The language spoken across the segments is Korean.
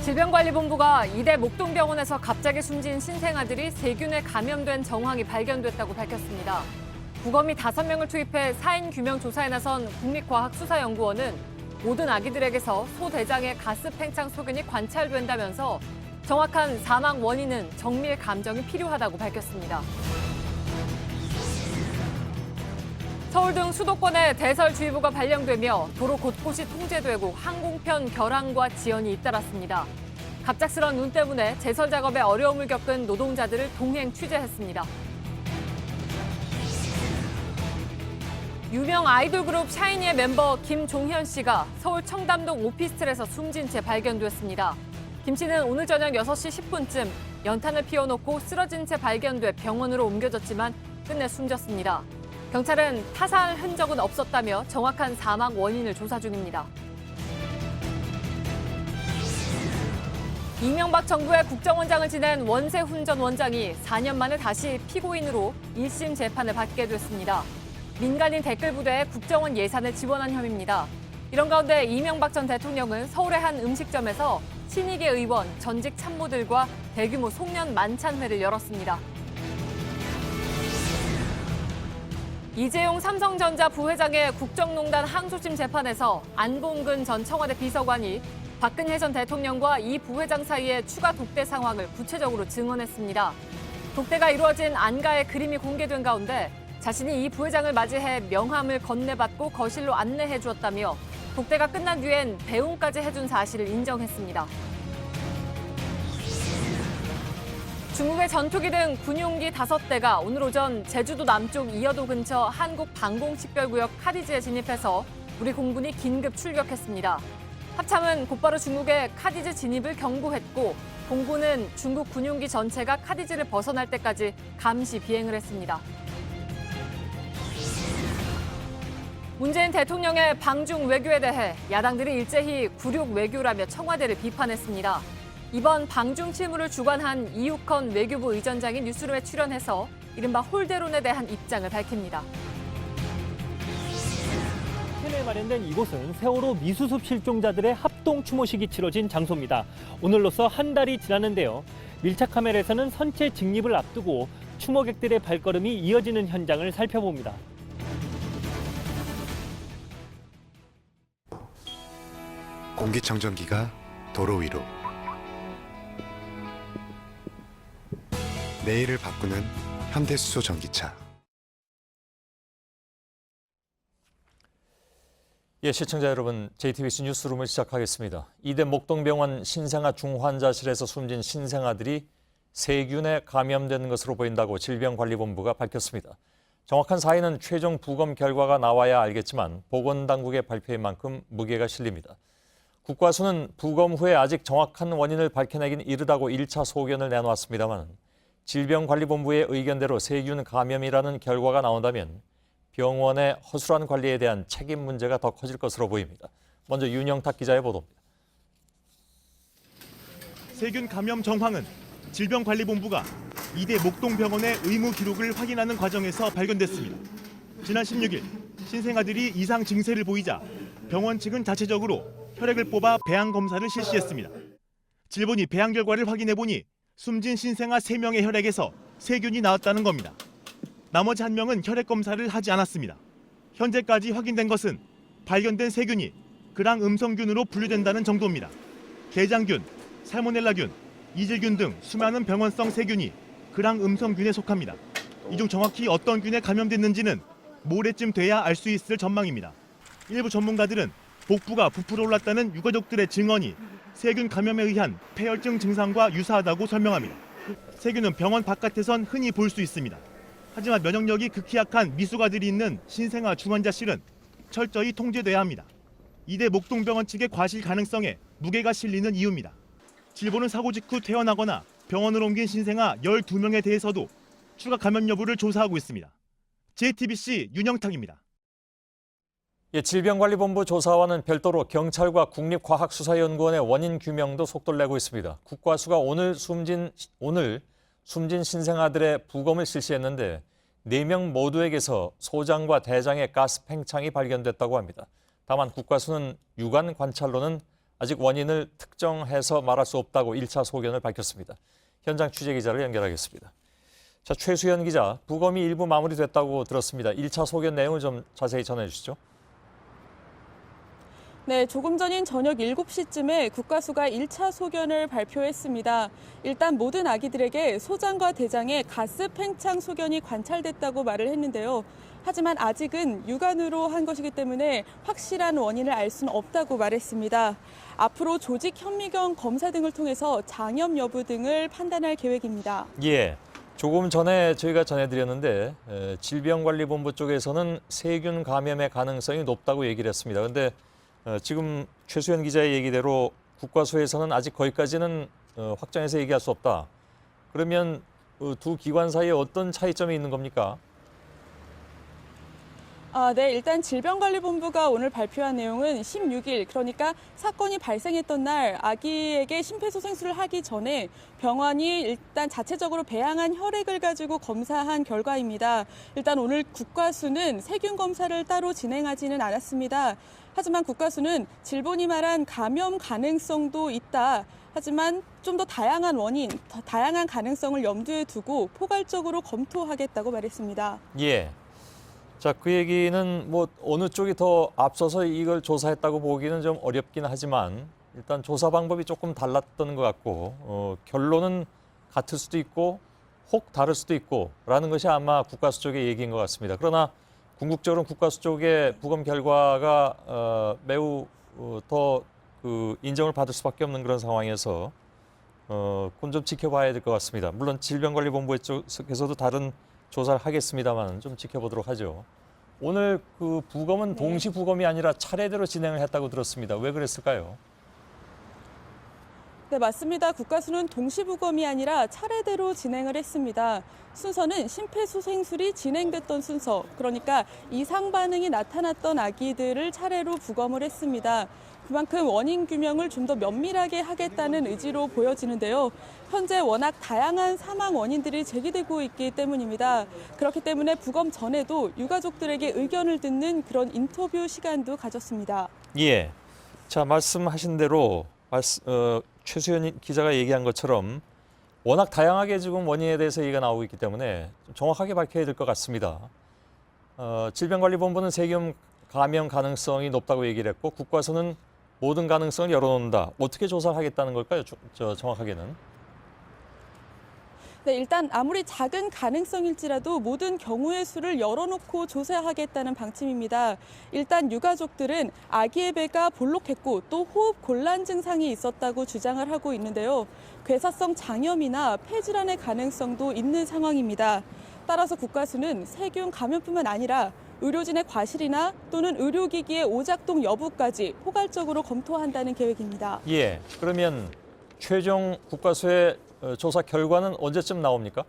질병관리본부가 이대 목동병원에서 갑자기 숨진 신생아들이 세균에 감염된 정황이 발견됐다고 밝혔습니다. 부검이 5명을 투입해 사인 규명 조사에 나선 국립과학수사연구원은 모든 아기들에게서 소대장의 가스 팽창 소견이 관찰된다면서 정확한 사망 원인은 정밀 감정이 필요하다고 밝혔습니다. 서울 등 수도권에 대설주의보가 발령되며 도로 곳곳이 통제되고 항공편 결항과 지연이 잇따랐습니다. 갑작스런 눈 때문에 제설 작업에 어려움을 겪은 노동자들을 동행 취재했습니다. 유명 아이돌 그룹 샤이니의 멤버 김종현 씨가 서울 청담동 오피스텔에서 숨진 채 발견됐습니다. 김 씨는 오늘 저녁 6시 10분쯤 연탄을 피워놓고 쓰러진 채 발견돼 병원으로 옮겨졌지만 끝내 숨졌습니다. 경찰은 타살 흔적은 없었다며 정확한 사망 원인을 조사 중입니다. 이명박 정부의 국정원장을 지낸 원세훈 전 원장이 4년 만에 다시 피고인으로 1심 재판을 받게 됐습니다. 민간인 댓글 부대에 국정원 예산을 지원한 혐의입니다. 이런 가운데 이명박 전 대통령은 서울의 한 음식점에서 친이계 의원, 전직 참모들과 대규모 송년 만찬회를 열었습니다. 이재용 삼성전자 부회장의 국정농단 항소심 재판에서 안봉근 전 청와대 비서관이 박근혜 전 대통령과 이 부회장 사이의 추가 독대 상황을 구체적으로 증언했습니다. 독대가 이루어진 안가의 그림이 공개된 가운데 자신이 이 부회장을 맞이해 명함을 건네받고 거실로 안내해 주었다며 독대가 끝난 뒤엔 배웅까지 해준 사실을 인정했습니다. 중국의 전투기 등 군용기 5대가 오늘 오전 제주도 남쪽 이어도 근처 한국방공식별구역 카디즈에 진입해서 우리 공군이 긴급 출격했습니다. 합참은 곧바로 중국의 카디즈 진입을 경고했고 공군은 중국 군용기 전체가 카디즈를 벗어날 때까지 감시 비행을 했습니다. 문재인 대통령의 방중 외교에 대해 야당들이 일제히 굴욕 외교라며 청와대를 비판했습니다. 이번 방중 실무를 주관한 이육헌 외교부 의전장이 뉴스룸에 출연해서 이른바 홀대론에 대한 입장을 밝힙니다. 에 마련된 이곳은 세월호 미수습 실종자들의 합동 추모식이 치러진 장소입니다. 오늘로써 한 달이 지났는데요. 밀착 카메라에서는 선체 직립을 앞두고 추모객들의 발걸음이 이어지는 현장을 살펴봅니다. 공기청정기가 도로 위로. 내일을 바꾸는 현대수소 전기차. 예, 시청자 여러분, JTBC 뉴스룸을 시작하겠습니다. 이대 목동병원 신생아 중환자실에서 숨진 신생아들이 세균에 감염된 것으로 보인다고 질병관리본부가 밝혔습니다. 정확한 사인은 최종 부검 결과가 나와야 알겠지만 보건당국의 발표인 만큼 무게가 실립니다. 국과수는 부검 후에 아직 정확한 원인을 밝혀내긴 이르다고 1차 소견을 내놓았습니다만 질병관리본부의 의견대로 세균 감염이라는 결과가 나온다면 병원의 허술한 관리에 대한 책임 문제가 더 커질 것으로 보입니다. 먼저 윤영탁 기자의 보도입니다. 세균 감염 정황은 질병관리본부가 이대 목동병원의 의무 기록을 확인하는 과정에서 발견됐습니다. 지난 16일 신생아들이 이상 증세를 보이자 병원 측은 자체적으로 혈액을 뽑아 배양 검사를 실시했습니다. 질본이 배양 결과를 확인해보니 숨진 신생아 3명의 혈액에서 세균이 나왔다는 겁니다. 나머지 1명은 혈액 검사를 하지 않았습니다. 현재까지 확인된 것은 발견된 세균이 그랑 음성균으로 분류된다는 정도입니다. 대장균, 살모넬라균, 이질균 등 수많은 병원성 세균이 그랑 음성균에 속합니다. 이 중 정확히 어떤 균에 감염됐는지는 모레쯤 돼야 알 수 있을 전망입니다. 일부 전문가들은 복부가 부풀어 올랐다는 유가족들의 증언이 세균 감염에 의한 폐혈증 증상과 유사하다고 설명합니다. 세균은 병원 바깥에선 흔히 볼 수 있습니다. 하지만 면역력이 극히 약한 미숙아들이 있는 신생아 중환자실은 철저히 통제돼야 합니다. 이대 목동병원 측의 과실 가능성에 무게가 실리는 이유입니다. 질본은 사고 직후 퇴원하거나 병원으로 옮긴 신생아 12명에 대해서도 추가 감염 여부를 조사하고 있습니다. JTBC 윤영탁입니다. 예, 질병관리본부 조사와는 별도로 경찰과 국립과학수사연구원의 원인 규명도 속도를 내고 있습니다. 국과수가 오늘 숨진 신생아들의 부검을 실시했는데 4명 모두에게서 소장과 대장의 가스 팽창이 발견됐다고 합니다. 다만 국과수는 육안 관찰로는 아직 원인을 특정해서 말할 수 없다고 1차 소견을 밝혔습니다. 현장 취재 기자를 연결하겠습니다. 자, 최수연 기자, 부검이 일부 마무리됐다고 들었습니다. 1차 소견 내용을 좀 자세히 전해 주시죠. 네, 조금 전인 저녁 7시쯤에 국과수가 1차 소견을 발표했습니다. 일단 모든 아기들에게 소장과 대장에 가스 팽창 소견이 관찰됐다고 말을 했는데요. 하지만 아직은 육안으로 한 것이기 때문에 확실한 원인을 알 수는 없다고 말했습니다. 앞으로 조직 현미경 검사 등을 통해서 장염 여부 등을 판단할 계획입니다. 예, 조금 전에 저희가 전해드렸는데 질병관리본부 쪽에서는 세균 감염의 가능성이 높다고 얘기를 했습니다. 그런데 지금 최수연 기자의 얘기대로 국과수에서는 아직 거기까지는 확정해서 얘기할 수 없다. 그러면 두 기관 사이에 어떤 차이점이 있는 겁니까? 네, 일단 질병관리본부가 오늘 발표한 내용은 16일, 그러니까 사건이 발생했던 날 아기에게 심폐소생술을 하기 전에 병원이 일단 자체적으로 배양한 혈액을 가지고 검사한 결과입니다. 일단 오늘 국과수는 세균 검사를 따로 진행하지는 않았습니다. 하지만 국과수는 질본이 말한 감염 가능성도 있다. 하지만 좀 더 다양한 원인, 다양한 가능성을 염두에 두고 포괄적으로 검토하겠다고 말했습니다. 예. 자, 그 얘기는 뭐 어느 쪽이 더 앞서서 이걸 조사했다고 보기는 좀 어렵긴 하지만 일단 조사 방법이 조금 달랐던 것 같고 결론은 같을 수도 있고 혹 다를 수도 있고 라는 것이 아마 국과수 쪽의 얘기인 것 같습니다. 그러나 궁극적으로는 국과수 쪽의 부검 결과가 매우 더 그 인정을 받을 수밖에 없는 그런 상황에서 그건 좀 지켜봐야 될 것 같습니다. 물론 질병관리본부 쪽에서도 다른 조사를 하겠습니다만 좀 지켜보도록 하죠. 오늘 그 부검은 동시 부검이 아니라 차례대로 진행을 했다고 들었습니다. 왜 그랬을까요? 네, 맞습니다. 국과수는 동시부검이 아니라 차례대로 진행을 했습니다. 순서는 심폐소생술이 진행됐던 순서, 그러니까 이상 반응이 나타났던 아기들을 차례로 부검을 했습니다. 그만큼 원인 규명을 좀 더 면밀하게 하겠다는 의지로 보여지는데요. 현재 워낙 다양한 사망 원인들이 제기되고 있기 때문입니다. 그렇기 때문에 부검 전에도 유가족들에게 의견을 듣는 그런 인터뷰 시간도 가졌습니다. 예. 자, 말씀하신 대로 최수연 기자가 얘기한 것처럼 워낙 다양하게 지금 원인에 대해서 얘기가 나오고 있기 때문에 좀 정확하게 밝혀야 될 것 같습니다. 질병관리본부는 세균 감염 가능성이 높다고 얘기를 했고 국과수는 모든 가능성을 열어놓는다. 어떻게 조사를 하겠다는 걸까요? 정확하게는. 네, 일단 아무리 작은 가능성일지라도 모든 경우의 수를 열어놓고 조사하겠다는 방침입니다. 일단 유가족들은 아기의 배가 볼록했고 또 호흡 곤란 증상이 있었다고 주장을 하고 있는데요. 괴사성 장염이나 폐질환의 가능성도 있는 상황입니다. 따라서 국과수는 세균 감염뿐만 아니라 의료진의 과실이나 또는 의료기기의 오작동 여부까지 포괄적으로 검토한다는 계획입니다. 예. 그러면 최종 국과수의 조사 결과는 언제쯤 나옵니까?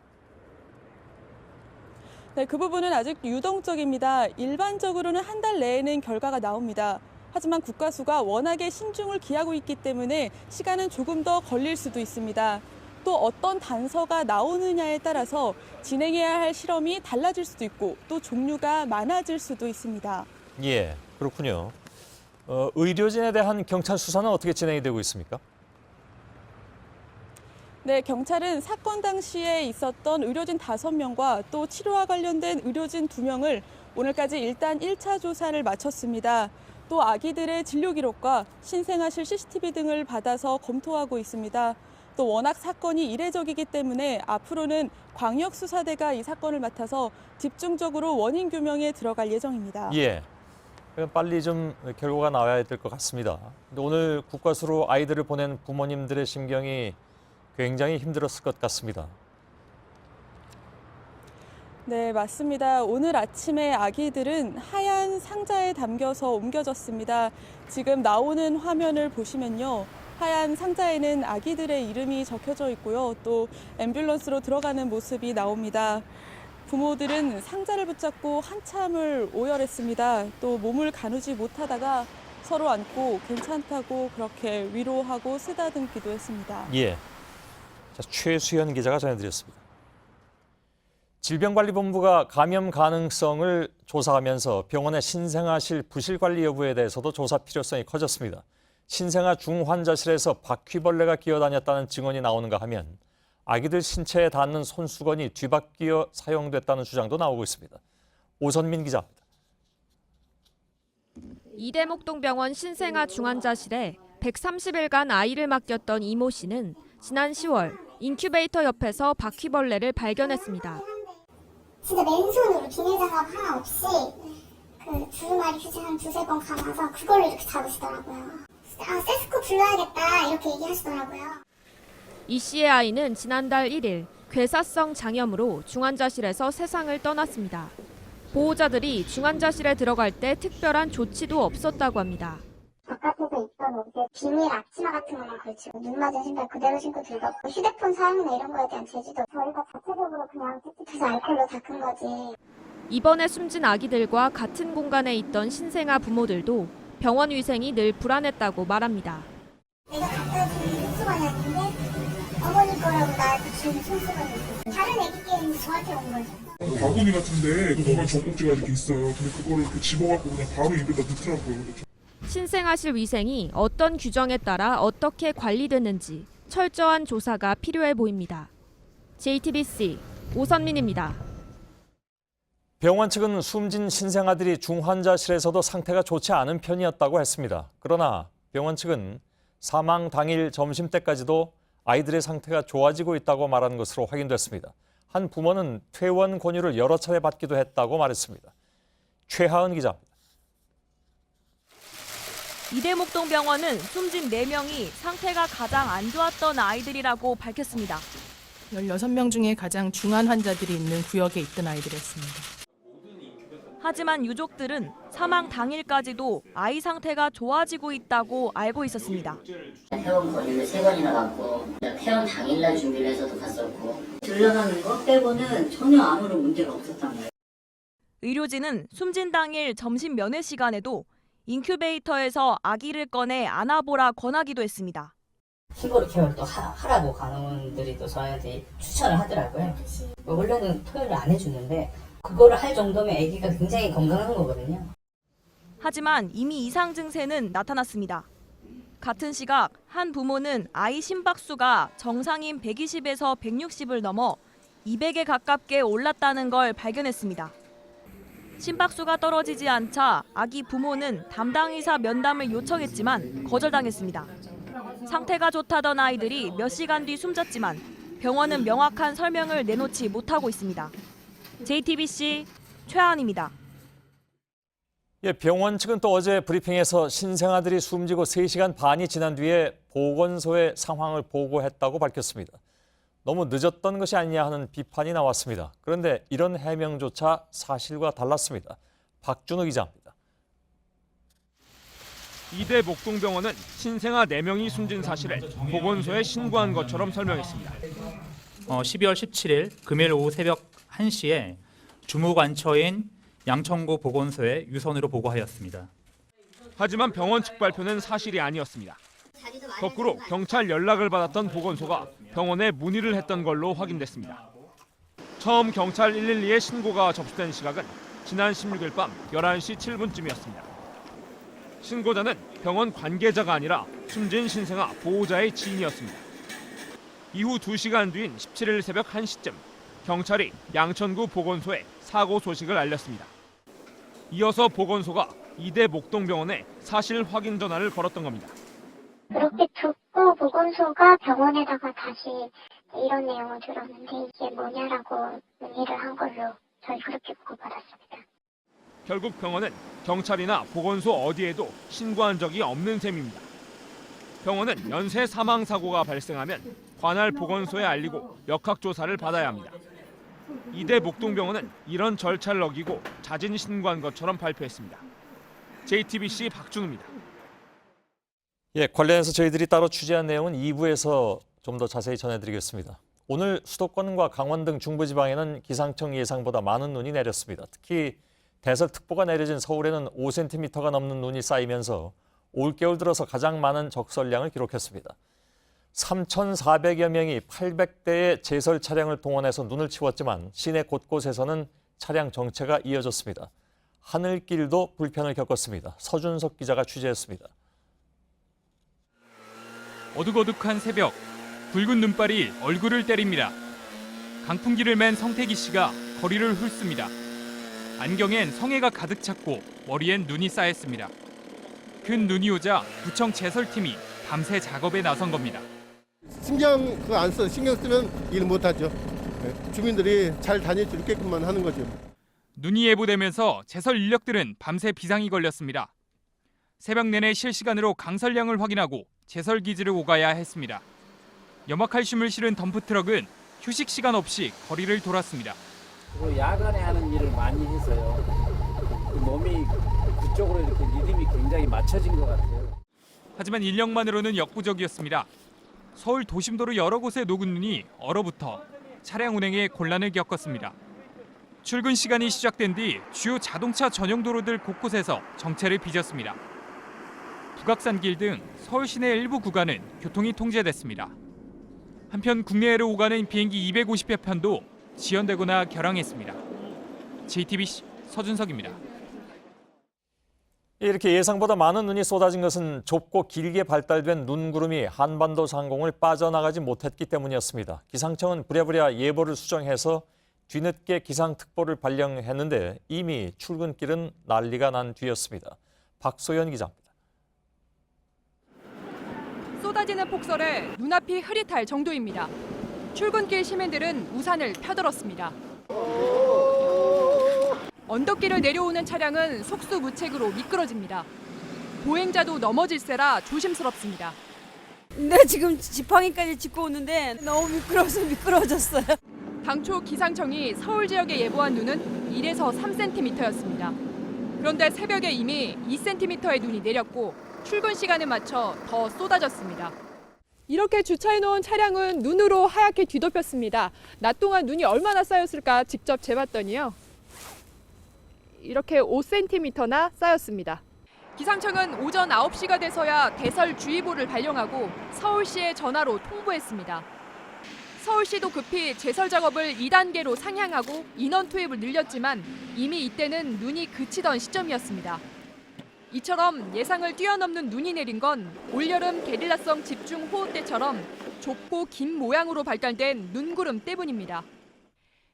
네, 그 부분은 아직 유동적입니다. 일반적으로는 한 달 내에는 결과가 나옵니다. 하지만 국과수가 워낙에 신중을 기하고 있기 때문에 시간은 조금 더 걸릴 수도 있습니다. 또 어떤 단서가 나오느냐에 따라서 진행해야 할 실험이 달라질 수도 있고 또 종류가 많아질 수도 있습니다. 예, 그렇군요. 의료진에 대한 경찰 수사는 어떻게 진행이 되고 있습니까? 네, 경찰은 사건 당시에 있었던 의료진 5명과 또 치료와 관련된 의료진 2명을 오늘까지 일단 1차 조사를 마쳤습니다. 또 아기들의 진료 기록과 신생아실 CCTV 등을 받아서 검토하고 있습니다. 또 워낙 사건이 이례적이기 때문에 앞으로는 광역수사대가 이 사건을 맡아서 집중적으로 원인 규명에 들어갈 예정입니다. 예. 빨리 좀 결과가 나와야 될 것 같습니다. 근데 오늘 국과수로 아이들을 보낸 부모님들의 심경이 굉장히 힘들었을 것 같습니다. 네, 맞습니다. 오늘 아침에 아기들은 하얀 상자에 담겨서 옮겨졌습니다. 지금 나오는 화면을 보시면요. 하얀 상자에는 아기들의 이름이 적혀져 있고요. 또 앰뷸런스로 들어가는 모습이 나옵니다. 부모들은 상자를 붙잡고 한참을 오열했습니다. 또 몸을 가누지 못하다가 서로 안고 괜찮다고 그렇게 위로하고 쓰다듬기도 했습니다. 예. 자, 최수연 기자가 전해드렸습니다. 질병관리본부가 감염 가능성을 조사하면서 병원의 신생아실 부실 관리 여부에 대해서도 조사 필요성이 커졌습니다. 신생아 중환자실에서 바퀴벌레가 기어다녔다는 증언이 나오는가 하면 아기들 신체에 닿는 손수건이 뒤바뀌어 사용됐다는 주장도 나오고 있습니다. 오선민 기자입니다. 이대목동병원 신생아 중환자실에 130일간 아이를 맡겼던 이모 씨는 지난 10월 인큐베이터 옆에서 바퀴벌레를 발견했습니다. 진짜 맨손으로 비닐 장갑 하나 없이 그 두루마리 휴지 한 두세 번 감아서 그걸로 이렇게 잡으시더라고요. 아, 세스코 불러야겠다 이렇게 얘기하시더라고요. 이 씨의 아이는 지난달 1일 괴사성 장염으로 중환자실에서 세상을 떠났습니다. 보호자들이 중환자실에 들어갈 때 특별한 조치도 없었다고 합니다. 바깥에서 입던 옷에 비닐 앞치마 같은 거만 걸치고 눈 맞은 신발 그대로 신고 들어갔고 휴대폰 사용이나 이런 거에 대한 제지도 저희가 자체적으로 그냥 깨끗해서 알콜로 닦은 거지. 이번에 숨진 아기들과 같은 공간에 있던 신생아 부모들도 병원 위생이 늘 불안했다고 말합니다. 내가 갖다 준 손수건이 아닌데 어머니 거라고 나한테 준 손수건이 있어. 다른 애기끼리는 저한테 온 거죠. 바구니 같은데 그거만 젖꼭지가 이렇게 있어요. 근데 그거를 이렇게 집어갖고 그냥 바로 입에다 넣더라고요. 신생아실 위생이 어떤 규정에 따라 어떻게 관리되는지 철저한 조사가 필요해 보입니다. JTBC 오선민입니다. 병원 측은 숨진 신생아들이 중환자실에서도 상태가 좋지 않은 편이었다고 했습니다. 그러나 병원 측은 사망 당일 점심때까지도 아이들의 상태가 좋아지고 있다고 말한 것으로 확인됐습니다. 한 부모는 퇴원 권유를 여러 차례 받기도 했다고 말했습니다. 최하은 기자입니다. 이대목동병원은 숨진 4명이 상태가 가장 안 좋았던 아이들이라고 밝혔습니다. 16명 중에 가장 중한 환자들이 있는 구역에 있던 아이들이었습니다. 하지만 유족들은 사망 당일까지도 아이 상태가 좋아지고 있다고 알고 있었습니다. 퇴원 권유를 3번이나 받고 퇴원 당일날 준비를 해서도 갔었고 들러가는 거 빼고는 전혀 아무런 문제가 없었단 말이에요. 의료진은 숨진 당일 점심 면회 시간에도 인큐베이터에서 아기를 꺼내 안아보라 권하기도 했습니다. 피부로 케어를 또 하라고 간호원들이 또 저희한테 추천을 하더라고요. 원래는 토요일을 안 해주는데 그거를 할 정도면 아기가 굉장히 건강한 거거든요. 하지만 이미 이상 증세는 나타났습니다. 같은 시각 한 부모는 아이 심박수가 정상인 120에서 160을 넘어 200에 가깝게 올랐다는 걸 발견했습니다. 심박수가 떨어지지 않자 아기 부모는 담당 의사 면담을 요청했지만 거절당했습니다. 상태가 좋다던 아이들이 몇 시간 뒤 숨졌지만 병원은 명확한 설명을 내놓지 못하고 있습니다. JTBC 최하은입니다. 병원 측은 또 어제 브리핑에서 신생아들이 숨지고 3시간 반이 지난 뒤에 보건소에 상황을 보고했다고 밝혔습니다. 너무 늦었던 것이 아니냐 하는 비판이 나왔습니다. 그런데 이런 해명조차 사실과 달랐습니다. 박준우 기자입니다. 이대목동병원은 신생아 4명이 숨진 사실을 보건소에 신고한 것처럼 설명했습니다. 12월 17일 금요일 오후 새벽 1시에 주무관처인 양천구 보건소에 유선으로 보고하였습니다. 하지만 병원 측 발표는 사실이 아니었습니다. 거꾸로 경찰 연락을 받았던 보건소가 병원에 문의를 했던 걸로 확인됐습니다. 처음 경찰 112에 신고가 접수된 시각은 지난 16일 밤 11시 7분쯤이었습니다. 신고자는 병원 관계자가 아니라 숨진 신생아 보호자의 지인이었습니다. 이후 2시간 뒤인 17일 새벽 1시쯤 경찰이 양천구 보건소에 사고 소식을 알렸습니다. 이어서 보건소가 이대목동병원에 사실 확인 전화를 걸었던 겁니다. 그렇게 듣고 보건소가 병원에다가 다시 이런 내용을 들었는데 이게 뭐냐라고 문의를 한 걸로 저희 그렇게 보고받았습니다. 결국 병원은 경찰이나 보건소 어디에도 신고한 적이 없는 셈입니다. 병원은 연쇄 사망 사고가 발생하면 관할 보건소에 알리고 역학조사를 받아야 합니다. 이대목동병원은 이런 절차를 어기고 자진 신고한 것처럼 발표했습니다. JTBC 박준우입니다. 관련해서 저희들이 따로 취재한 내용은 2부에서 좀 더 자세히 전해드리겠습니다. 오늘 수도권과 강원 등 중부지방에는 기상청 예상보다 많은 눈이 내렸습니다. 특히 대설특보가 내려진 서울에는 5cm가 넘는 눈이 쌓이면서 올겨울 들어서 가장 많은 적설량을 기록했습니다. 3,400여 명이 800대의 제설 차량을 동원해서 눈을 치웠지만 시내 곳곳에서는 차량 정체가 이어졌습니다. 하늘길도 불편을 겪었습니다. 서준석 기자가 취재했습니다. 어둑어둑한 새벽, 붉은 눈발이 얼굴을 때립니다. 강풍기를 맨 성태기 씨가 거리를 훑습니다. 안경엔 성에가 가득 찼고 머리엔 눈이 쌓였습니다. 큰 눈이 오자 구청 제설팀이 밤새 작업에 나선 겁니다. 신경 안 써. 신경 쓰면 일 못하죠. 주민들이 잘 다닐 수 있게끔만 하는 거죠. 눈이 예보되면서 제설 인력들은 밤새 비상이 걸렸습니다. 새벽 내내 실시간으로 강설량을 확인하고 제설 기지를 오가야 했습니다. 염화칼슘을 실은 덤프트럭은 휴식 시간 없이 거리를 돌았습니다. 야간에 하는 일을 많이 해서요. 몸이 그쪽으로 이렇게 리듬이 굉장히 맞춰진 것 같아요. 하지만 인력만으로는 역부족이었습니다. 서울 도심도로 여러 곳에 녹은 눈이 얼어붙어 차량 운행에 곤란을 겪었습니다. 출근 시간이 시작된 뒤 주요 자동차 전용 도로들 곳곳에서 정체를 빚었습니다. 북악산길 등 서울 시내 일부 구간은 교통이 통제됐습니다. 한편 국내외로 오가는 비행기 250여 편도 지연되거나 결항했습니다. JTBC 서준석입니다. 이렇게 예상보다 많은 눈이 쏟아진 것은 좁고 길게 발달된 눈구름이 한반도 상공을 빠져나가지 못했기 때문이었습니다. 기상청은 부랴부랴 예보를 수정해서 뒤늦게 기상특보를 발령했는데 이미 출근길은 난리가 난 뒤였습니다. 박소연 기자입니다. 쏟아지는 폭설에 눈앞이 흐릿할 정도입니다. 출근길 시민들은 우산을 펴들었습니다. 언덕길을 내려오는 차량은 속수무책으로 미끄러집니다. 보행자도 넘어질세라 조심스럽습니다. 네, 지금 지팡이까지 짚고 오는데 너무 미끄러워서 미끄러워졌어요. 당초 기상청이 서울 지역에 예보한 눈은 1에서 3cm였습니다. 그런데 새벽에 이미 2cm의 눈이 내렸고 출근 시간에 맞춰 더 쏟아졌습니다. 이렇게 주차해놓은 차량은 눈으로 하얗게 뒤덮였습니다. 낮 동안 눈이 얼마나 쌓였을까 직접 재봤더니요. 이렇게 5cm나 쌓였습니다. 기상청은 오전 9시가 돼서야 대설주의보를 발령하고 서울시에 전화로 통보했습니다. 서울시도 급히 제설 작업을 2단계로 상향하고 인원 투입을 늘렸지만 이미 이때는 눈이 그치던 시점이었습니다. 이처럼 예상을 뛰어넘는 눈이 내린 건 올여름 게릴라성 집중호우 때처럼 좁고 긴 모양으로 발달된 눈구름 때문입니다.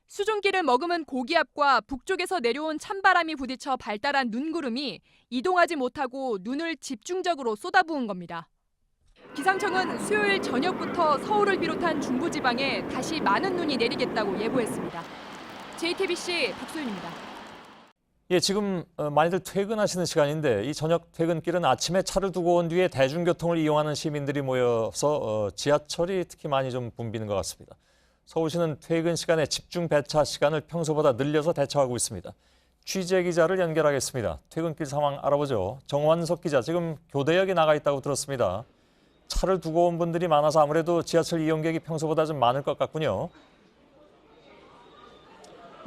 수증기를 머금은 고기압과 북쪽에서 내려온 찬바람이 부딪혀 발달한 눈구름이 이동하지 못하고 눈을 집중적으로 쏟아부은 겁니다. 기상청은 수요일 저녁부터 서울을 비롯한 중부지방에 다시 많은 눈이 내리겠다고 예보했습니다. JTBC 박소윤입니다. 예, 지금 많이들 퇴근하시는 시간인데 이 저녁 퇴근길은 아침에 차를 두고 온 뒤에 대중교통을 이용하는 시민들이 모여서 지하철이 특히 많이 좀 붐비는 것 같습니다. 서울시는 퇴근 시간에 집중 배차 시간을 평소보다 늘려서 대처하고 있습니다. 취재 기자를 연결하겠습니다. 퇴근길 상황 알아보죠. 정환석 기자, 지금 교대역에 나가 있다고 들었습니다. 차를 두고 온 분들이 많아서 아무래도 지하철 이용객이 평소보다 좀 많을 것 같군요.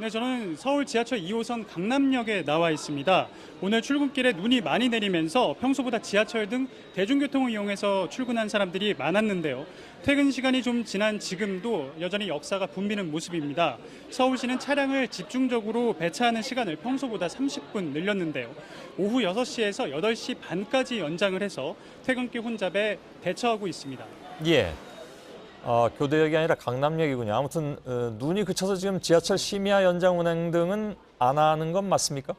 네, 저는 서울 지하철 2호선 강남역에 나와 있습니다. 오늘 출근길에 눈이 많이 내리면서 평소보다 지하철 등 대중교통을 이용해서 출근한 사람들이 많았는데요. 퇴근 시간이 좀 지난 지금도 여전히 역사가 붐비는 모습입니다. 서울시는 차량을 집중적으로 배차하는 시간을 평소보다 30분 늘렸는데요. 오후 6시에서 8시 반까지 연장을 해서 퇴근길 혼잡에 대처하고 있습니다. 예. 교대역이 아니라 강남역이군요. 아무튼 눈이 그쳐서 지금 지하철 심야 연장 운행 등은 안 하는 건 맞습니까?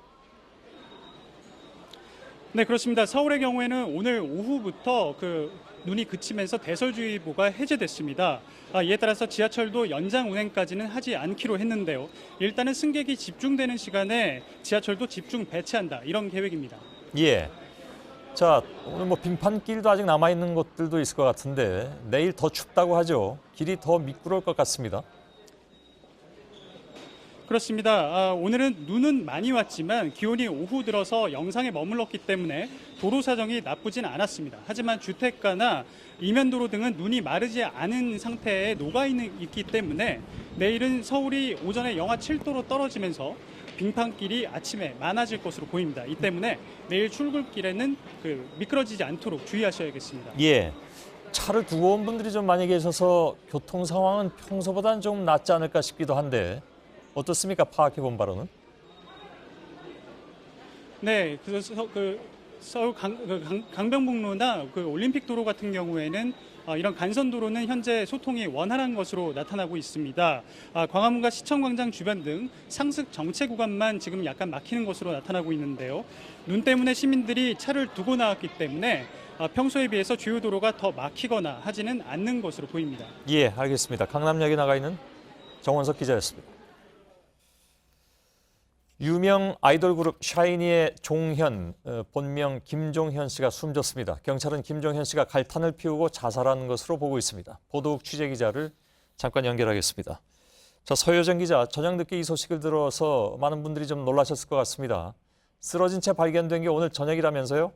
네, 그렇습니다. 서울의 경우에는 오늘 오후부터 눈이 그치면서 대설주의보가 해제됐습니다. 이에 따라서 지하철도 연장 운행까지는 하지 않기로 했는데요. 일단은 승객이 집중되는 시간에 지하철도 집중 배치한다, 이런 계획입니다. 예. 자, 오늘 빙판길도 아직 남아있는 곳들도 있을 것 같은데 내일 더 춥다고 하죠. 길이 더 미끄러울 것 같습니다. 그렇습니다. 오늘은 눈은 많이 왔지만 기온이 오후 들어서 영상에 머물렀기 때문에 도로 사정이 나쁘진 않았습니다. 하지만 주택가나 이면도로 등은 눈이 마르지 않은 상태에 녹아있기 때문에 내일은 서울이 오전에 영하 7도로 떨어지면서 빙판길이 아침에 많아질 것으로 보입니다. 이 때문에 내일 출근길에는 미끄러지지 않도록 주의하셔야겠습니다. 예, 차를 두고 온 분들이 좀 많이 계셔서 교통 상황은 평소보다는 좀 낫지 않을까 싶기도 한데 어떻습니까? 파악해 본 바로는? 네, 그래서 서울 강변북로나 올림픽도로 같은 경우에는 이런 간선도로는 현재 소통이 원활한 것으로 나타나고 있습니다. 광화문과 시청광장 주변 등 상습 정체 구간만 지금 약간 막히는 것으로 나타나고 있는데요. 눈 때문에 시민들이 차를 두고 나왔기 때문에 평소에 비해서 주요 도로가 더 막히거나 하지는 않는 것으로 보입니다. 예, 알겠습니다. 강남역에 나가 있는 정원석 기자였습니다. 유명 아이돌 그룹 샤이니의 종현, 본명 김종현 씨가 숨졌습니다. 경찰은 김종현 씨가 갈탄을 피우고 자살한 것으로 보고 있습니다. 보도국 취재기자를 잠깐 연결하겠습니다. 자, 서효정 기자, 저녁 늦게 이 소식을 들어서 많은 분들이 좀 놀라셨을 것 같습니다. 쓰러진 채 발견된 게 오늘 저녁이라면서요?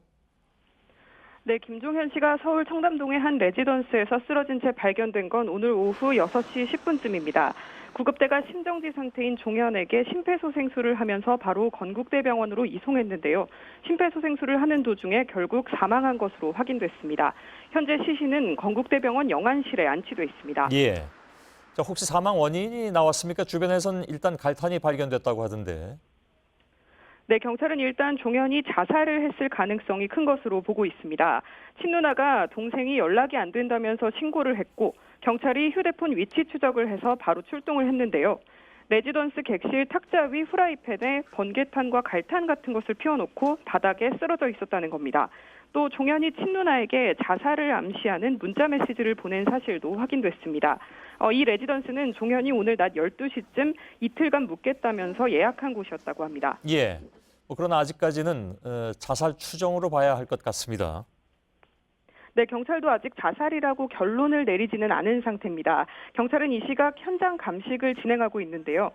네, 김종현 씨가 서울 청담동의 한 레지던스에서 쓰러진 채 발견된 건 오늘 오후 6시 10분쯤입니다. 구급대가 심정지 상태인 종현에게 심폐소생술을 하면서 바로 건국대병원으로 이송했는데요. 심폐소생술을 하는 도중에 결국 사망한 것으로 확인됐습니다. 현재 시신은 건국대병원 영안실에 안치돼 있습니다. 예. 자, 혹시 사망 원인이 나왔습니까? 주변에선 일단 갈탄이 발견됐다고 하던데. 네, 경찰은 일단 종현이 자살을 했을 가능성이 큰 것으로 보고 있습니다. 친누나가 동생이 연락이 안 된다면서 신고를 했고 경찰이 휴대폰 위치 추적을 해서 바로 출동을 했는데요. 레지던스 객실 탁자 위 후라이팬에 번개탄과 갈탄 같은 것을 피워놓고 바닥에 쓰러져 있었다는 겁니다. 또 종현이 친누나에게 자살을 암시하는 문자 메시지를 보낸 사실도 확인됐습니다. 이 레지던스는 종현이 오늘 낮 12시쯤 이틀간 묵겠다면서 예약한 곳이었다고 합니다. 예. 그러나 아직까지는 자살 추정으로 봐야 할 것 같습니다. 네, 경찰도 아직 자살이라고 결론을 내리지는 않은 상태입니다. 경찰은 이 시각 현장 감식을 진행하고 있는데요.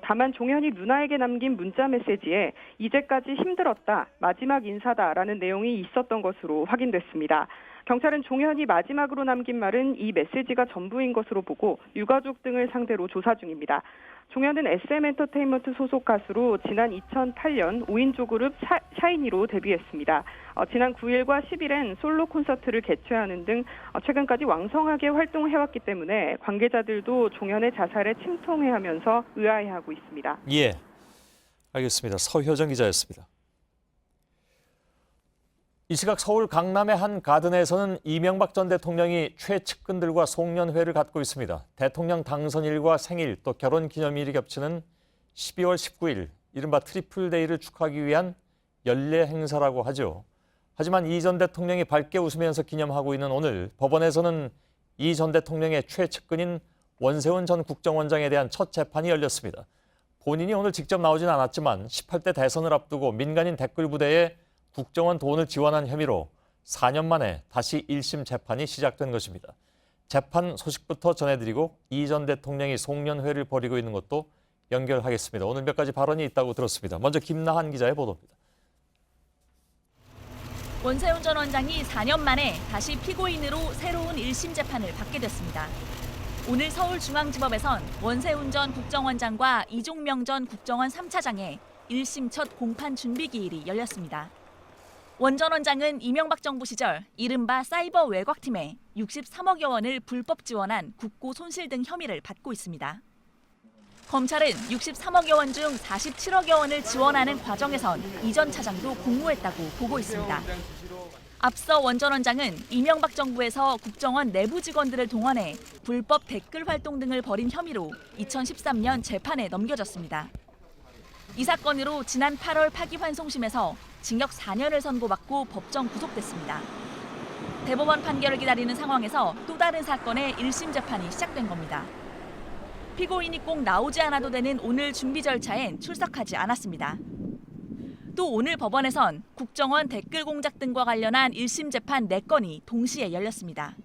다만 종현이 누나에게 남긴 문자 메시지에 이제까지 힘들었다, 마지막 인사다라는 내용이 있었던 것으로 확인됐습니다. 경찰은 종현이 마지막으로 남긴 말은 이 메시지가 전부인 것으로 보고 유가족 등을 상대로 조사 중입니다. 종현은 SM엔터테인먼트 소속 가수로 지난 2008년 5인조 그룹 샤이니로 데뷔했습니다. 지난 9일과 10일엔 솔로 콘서트를 개최하는 등 최근까지 왕성하게 활동해왔기 때문에 관계자들도 종현의 자살에 침통해하면서 의아해하고 있습니다. 예, 알겠습니다. 서효정 기자였습니다. 이 시각 서울 강남의 한 가든에서는 이명박 전 대통령이 최측근들과 송년회를 갖고 있습니다. 대통령 당선일과 생일 또 결혼기념일이 겹치는 12월 19일, 이른바 트리플데이를 축하하기 위한 연례 행사라고 하죠. 하지만 이 전 대통령이 밝게 웃으면서 기념하고 있는 오늘, 법원에서는 이 전 대통령의 최측근인 원세훈 전 국정원장에 대한 첫 재판이 열렸습니다. 본인이 오늘 직접 나오진 않았지만 18대 대선을 앞두고 민간인 댓글 부대에 국정원 돈을 지원한 혐의로 4년 만에 다시 1심 재판이 시작된 것입니다. 재판 소식부터 전해드리고 이 전 대통령이 송년회를 벌이고 있는 것도 연결하겠습니다. 오늘 몇 가지 발언이 있다고 들었습니다. 먼저 김나한 기자의 보도입니다. 원세훈 전 원장이 4년 만에 다시 피고인으로 새로운 1심 재판을 받게 됐습니다. 오늘 서울중앙지법에선 원세훈 전 국정원장과 이종명 전 국정원 3차장의 1심 첫 공판 준비 기일이 열렸습니다. 원 전 원장은 이명박 정부 시절 이른바 사이버 외곽팀에 63억여 원을 불법 지원한 국고 손실 등 혐의를 받고 있습니다. 검찰은 63억여 원 중 47억여 원을 지원하는 과정에선 이 전 차장도 공모했다고 보고 있습니다. 앞서 원 전 원장은 이명박 정부에서 국정원 내부 직원들을 동원해 불법 댓글 활동 등을 벌인 혐의로 2013년 재판에 넘겨졌습니다. 이 사건으로 지난 8월 파기환송심에서 징역 4년을 선고받고 법정 구속됐습니다. 대법원 판결을 기다리는 상황에서 또 다른 사건의 1심 재판이 시작된 겁니다. 피고인이 꼭 나오지 않아도 되는 오늘 준비 절차엔 출석하지 않았습니다. 또 오늘 법원에선 국정원 댓글 공작 등과 관련한 1심 재판 4건이 동시에 열렸습니다.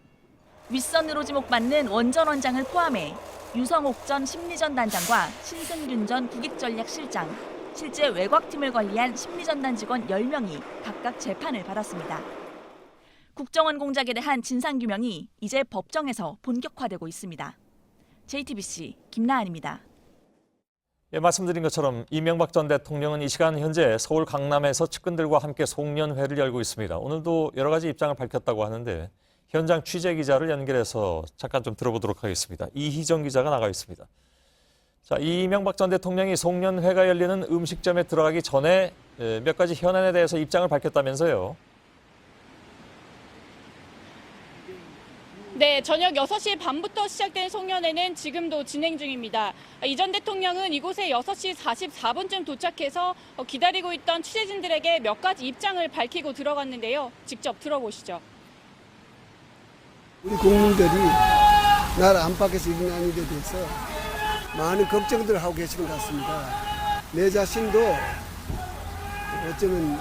윗선으로 지목받는 원 전 원장을 포함해 유성옥 전 심리전단장과 신승균 전 국익전략실장, 실제 외곽팀을 관리한 심리전단 직원 10명이 각각 재판을 받았습니다. 국정원 공작에 대한 진상규명이 이제 법정에서 본격화되고 있습니다. JTBC 김나한입니다. 예, 말씀드린 것처럼 이명박 전 대통령은 이 시간 현재 서울 강남에서 측근들과 함께 송년회를 열고 있습니다. 오늘도 여러 가지 입장을 밝혔다고 하는데 현장 취재 기자를 연결해서 잠깐 좀 들어보도록 하겠습니다. 이희정 기자가 나가 있습니다. 자, 이명박 전 대통령이 송년회가 열리는 음식점에 들어가기 전에 몇 가지 현안에 대해서 입장을 밝혔다면서요. 네, 저녁 6시 반부터 시작된 송년회는 지금도 진행 중입니다. 이 전 대통령은 이곳에 6시 44분쯤 도착해서 기다리고 있던 취재진들에게 몇 가지 입장을 밝히고 들어갔는데요. 직접 들어보시죠. 우리 국민들이 나라 안팎에서 일어나는 데 대해서 많은 걱정들을 하고 계시는 것 같습니다. 내 자신도 어쩌면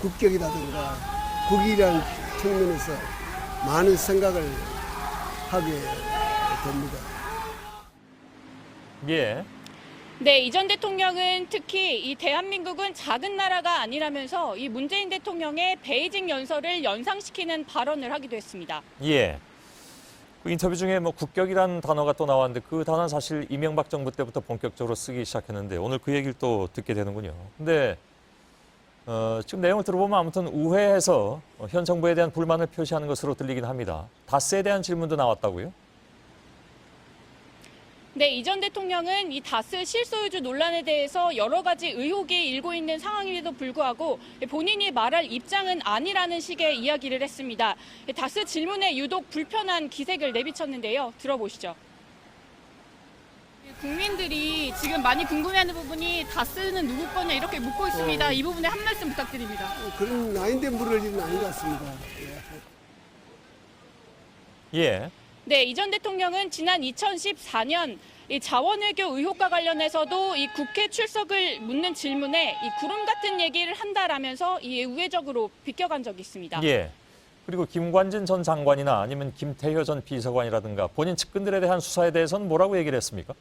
국격이라든가 국익이라는 측면에서 많은 생각을 하게 됩니다. 예. 네, 이 전 대통령은 특히 이 대한민국은 작은 나라가 아니라면서 이 문재인 대통령의 베이징 연설을 연상시키는 발언을 하기도 했습니다. 예. 그 인터뷰 중에 뭐 국격이라는 단어가 또 나왔는데 그 단어는 사실 이명박 정부 때부터 본격적으로 쓰기 시작했는데 오늘 그 얘기를 또 듣게 되는군요. 근데 지금 내용을 들어보면 아무튼 우회해서 현 정부에 대한 불만을 표시하는 것으로 들리긴 합니다. 다스에 대한 질문도 나왔다고요? 네, 이 전 대통령은 이 다스 실소유주 논란에 대해서 여러 가지 의혹이 일고 있는 상황임에도 불구하고 본인이 말할 입장은 아니라는 식의 이야기를 했습니다. 다스 질문에 유독 불편한 기색을 내비쳤는데요. 들어보시죠. 국민들이 지금 많이 궁금해하는 부분이 다스는 누구 거냐 이렇게 묻고 있습니다. 이 부분에 한 말씀 부탁드립니다. 그런 아닌데 물을 일은 아닌 것 같습니다. 예. 네, 이 전 대통령은 지난 2014년 이 자원외교 의혹과 관련해서도 이 국회 출석을 묻는 질문에 이 구름 같은 얘기를 한다라면서 이 우회적으로 비껴간 적이 있습니다. 예. 그리고 김관진 전 장관이나 아니면 김태효 전 비서관이라든가 본인 측근들에 대한 수사에 대해서는 뭐라고 얘기를 했습니까?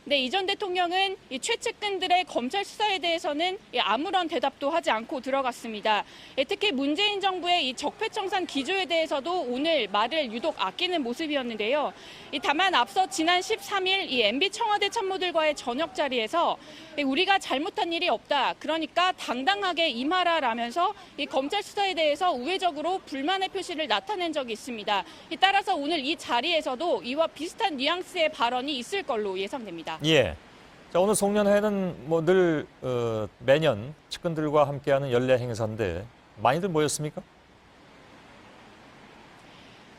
네, 이 전 대통령은 이 최측근들의 검찰 수사에 대해서는 아무런 대답도 하지 않고 들어갔습니다. 특히 문재인 정부의 이 적폐청산 기조에 대해서도 오늘 말을 유독 아끼는 모습이었는데요. 다만 앞서 지난 13일 이 MB 청와대 참모들과의 저녁 자리에서 우리가 잘못한 일이 없다. 그러니까 당당하게 임하라라면서 이 검찰 수사에 대해서 우회적으로 불만의 표시를 나타낸 적이 있습니다. 따라서 오늘 이 자리에서도 이와 비슷한 뉘앙스의 발언이 있을 걸로 예상됩니다. 예. 자, 오늘 송년회는 뭐 늘 매년 측근들과 함께하는 연례 행사인데 많이들 모였습니까?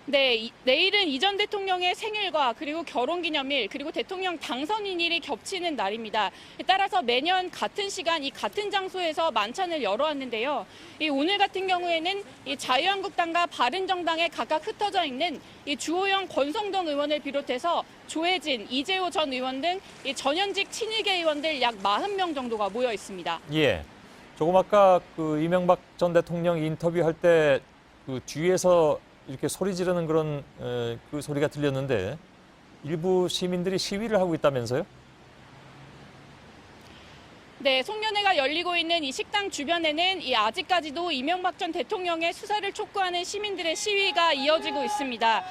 네, 내일은 이 전 대통령의 생일과 그리고 결혼기념일 그리고 대통령 당선인일이 겹치는 날입니다. 따라서 매년 같은 시간 이 같은 장소에서 만찬을 열어왔는데요. 오늘 같은 경우에는 이 자유한국당과 바른정당에 각각 흩어져 있는 이 주호영 권성동 의원을 비롯해서 조혜진, 이재호 전 의원 등 이 전현직 친이계 의원들 약 40명 정도가 모여 있습니다. 예. 조금 아까 그 이명박 전 대통령 인터뷰할 때 그 뒤에서 이렇게 소리 지르는 그런 그 소리가 들렸는데 일부 시민들이 시위를 하고 있다면서요? 네, 송년회가 열리고 있는 이 식당 주변에는 이 아직까지도 이명박 전 대통령의 수사를 촉구하는 시민들의 시위가 이어지고 있습니다.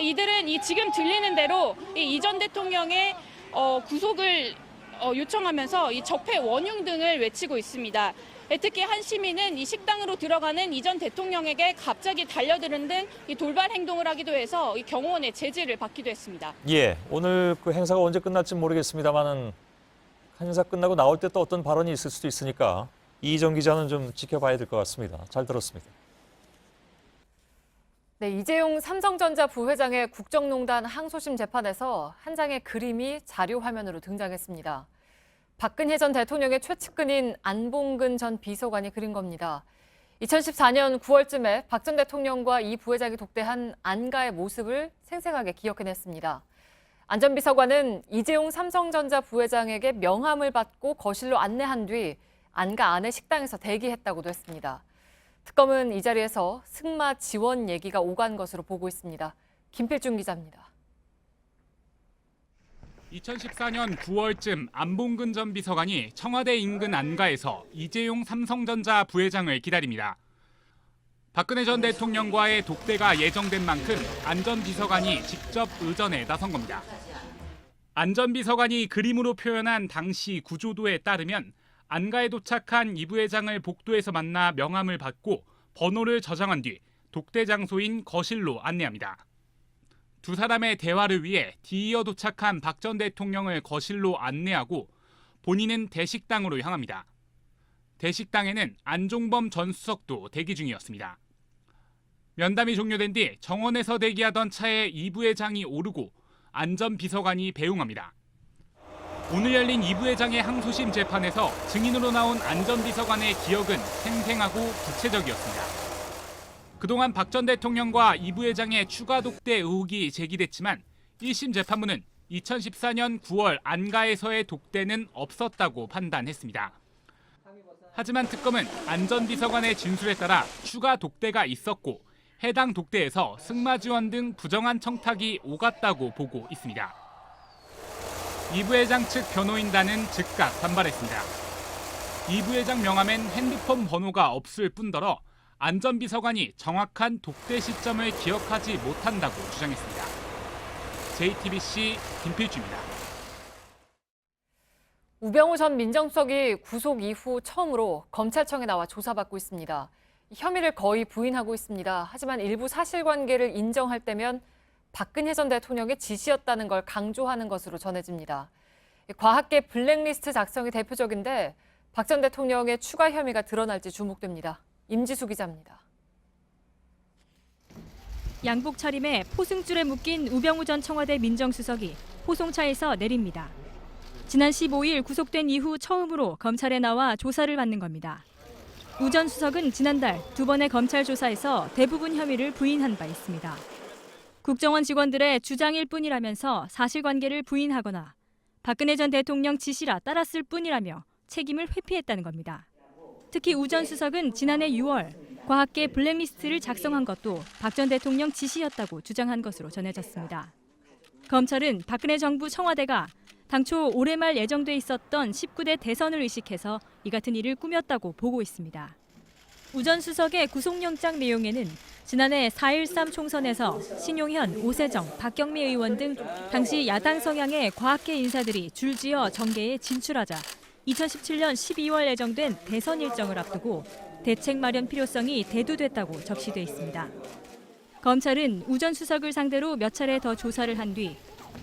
이들은 이 지금 들리는 대로 이 전 대통령의 구속을 요청하면서 이 적폐 원흉 등을 외치고 있습니다. 특히 한 시민은 이 식당으로 들어가는 이 전 대통령에게 갑자기 달려드는 등 이 돌발 행동을 하기도 해서 이 경호원의 제지를 받기도 했습니다. 예, 오늘 그 행사가 언제 끝날지 모르겠습니다만은 행사 끝나고 나올 때 또 어떤 발언이 있을 수도 있으니까 이희정 기자는 좀 지켜봐야 될 것 같습니다. 잘 들었습니다. 네, 이재용 삼성전자 부회장의 국정농단 항소심 재판에서 한 장의 그림이 자료 화면으로 등장했습니다. 박근혜 전 대통령의 최측근인 안봉근 전 비서관이 그린 겁니다. 2014년 9월쯤에 박 전 대통령과 이 부회장이 독대한 안가의 모습을 생생하게 기억해냈습니다. 안 전 비서관은 이재용 삼성전자 부회장에게 명함을 받고 거실로 안내한 뒤 안가 안의 식당에서 대기했다고도 했습니다. 특검은 이 자리에서 승마 지원 얘기가 오간 것으로 보고 있습니다. 김필중 기자입니다. 2014년 9월쯤 안봉근 전 비서관이 청와대 인근 안가에서 이재용 삼성전자 부회장을 기다립니다. 박근혜 전 대통령과의 독대가 예정된 만큼 안 전 비서관이 직접 의전에 나선 겁니다. 안 전 비서관이 그림으로 표현한 당시 구조도에 따르면 안가에 도착한 이 부회장을 복도에서 만나 명함을 받고 번호를 저장한 뒤 독대 장소인 거실로 안내합니다. 두 사람의 대화를 위해 뒤이어 도착한 박 전 대통령을 거실로 안내하고 본인은 대식당으로 향합니다. 대식당에는 안종범 전 수석도 대기 중이었습니다. 면담이 종료된 뒤 정원에서 대기하던 차에 이 부회장이 오르고 안전비서관이 배웅합니다. 오늘 열린 이 부회장의 항소심 재판에서 증인으로 나온 안전비서관의 기억은 생생하고 구체적이었습니다. 그동안 박 전 대통령과 이 부회장의 추가 독대 의혹이 제기됐지만 1심 재판부는 2014년 9월 안가에서의 독대는 없었다고 판단했습니다. 하지만 특검은 안전비서관의 진술에 따라 추가 독대가 있었고 해당 독대에서 승마 지원 등 부정한 청탁이 오갔다고 보고 있습니다. 이 부회장 측 변호인단은 즉각 반발했습니다. 이 부회장 명함엔 핸드폰 번호가 없을 뿐더러 안전비서관이 정확한 독대 시점을 기억하지 못한다고 주장했습니다. JTBC 김필주입니다. 우병우 전 민정수석이 구속 이후 처음으로 검찰청에 나와 조사받고 있습니다. 혐의를 거의 부인하고 있습니다. 하지만 일부 사실관계를 인정할 때면 박근혜 전 대통령의 지시였다는 걸 강조하는 것으로 전해집니다. 과학계 블랙리스트 작성이 대표적인데 박 전 대통령의 추가 혐의가 드러날지 주목됩니다. 임지수 기자입니다. 양복 차림에 포승줄에 묶인 우병우 전 청와대 민정수석이 포송차에서 내립니다. 지난 15일 구속된 이후 처음으로 검찰에 나와 조사를 받는 겁니다. 우 전 수석은 지난달 2번의 검찰 조사에서 대부분 혐의를 부인한 바 있습니다. 국정원 직원들의 주장일 뿐이라면서 사실관계를 부인하거나 박근혜 전 대통령 지시라 따랐을 뿐이라며 책임을 회피했다는 겁니다. 특히 우 전 수석은 지난해 6월 과학계 블랙리스트를 작성한 것도 박 전 대통령 지시였다고 주장한 것으로 전해졌습니다. 검찰은 박근혜 정부 청와대가 당초 올해 말 예정돼 있었던 19대 대선을 의식해서 이 같은 일을 꾸몄다고 보고 있습니다. 우 전 수석의 구속영장 내용에는 지난해 4.13 총선에서 신용현, 오세정, 박경미 의원 등 당시 야당 성향의 과학계 인사들이 줄지어 정계에 진출하자 2017년 12월 예정된 대선 일정을 앞두고 대책 마련 필요성이 대두됐다고 적시돼 있습니다. 검찰은 우 전 수석을 상대로 몇 차례 더 조사를 한 뒤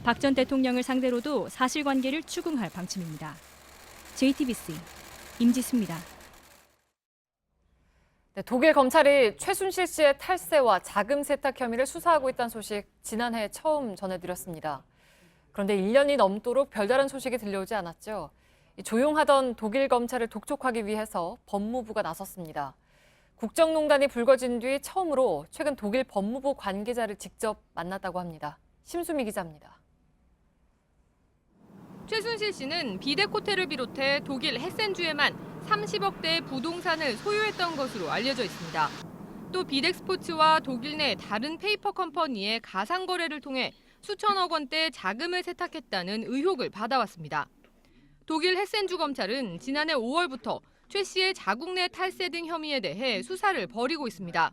박 전 대통령을 상대로도 사실관계를 추궁할 방침입니다. JTBC 임지수입니다. 네, 독일 검찰이 최순실 씨의 탈세와 자금 세탁 혐의를 수사하고 있다는 소식 지난해 처음 전해드렸습니다. 그런데 1년이 넘도록 별다른 소식이 들려오지 않았죠. 조용하던 독일 검찰을 독촉하기 위해서 법무부가 나섰습니다. 국정농단이 불거진 뒤 처음으로 최근 독일 법무부 관계자를 직접 만났다고 합니다. 심수미 기자입니다. 최순실 씨는 비덱호텔을 비롯해 독일 헤센주에만 30억 대의 부동산을 소유했던 것으로 알려져 있습니다. 또 비덱스포츠와 독일 내 다른 페이퍼 컴퍼니의 가상 거래를 통해 수천억 원대 자금을 세탁했다는 의혹을 받아왔습니다. 독일 헤센주 검찰은 지난해 5월부터 최 씨의 자국 내 탈세 등 혐의에 대해 수사를 벌이고 있습니다.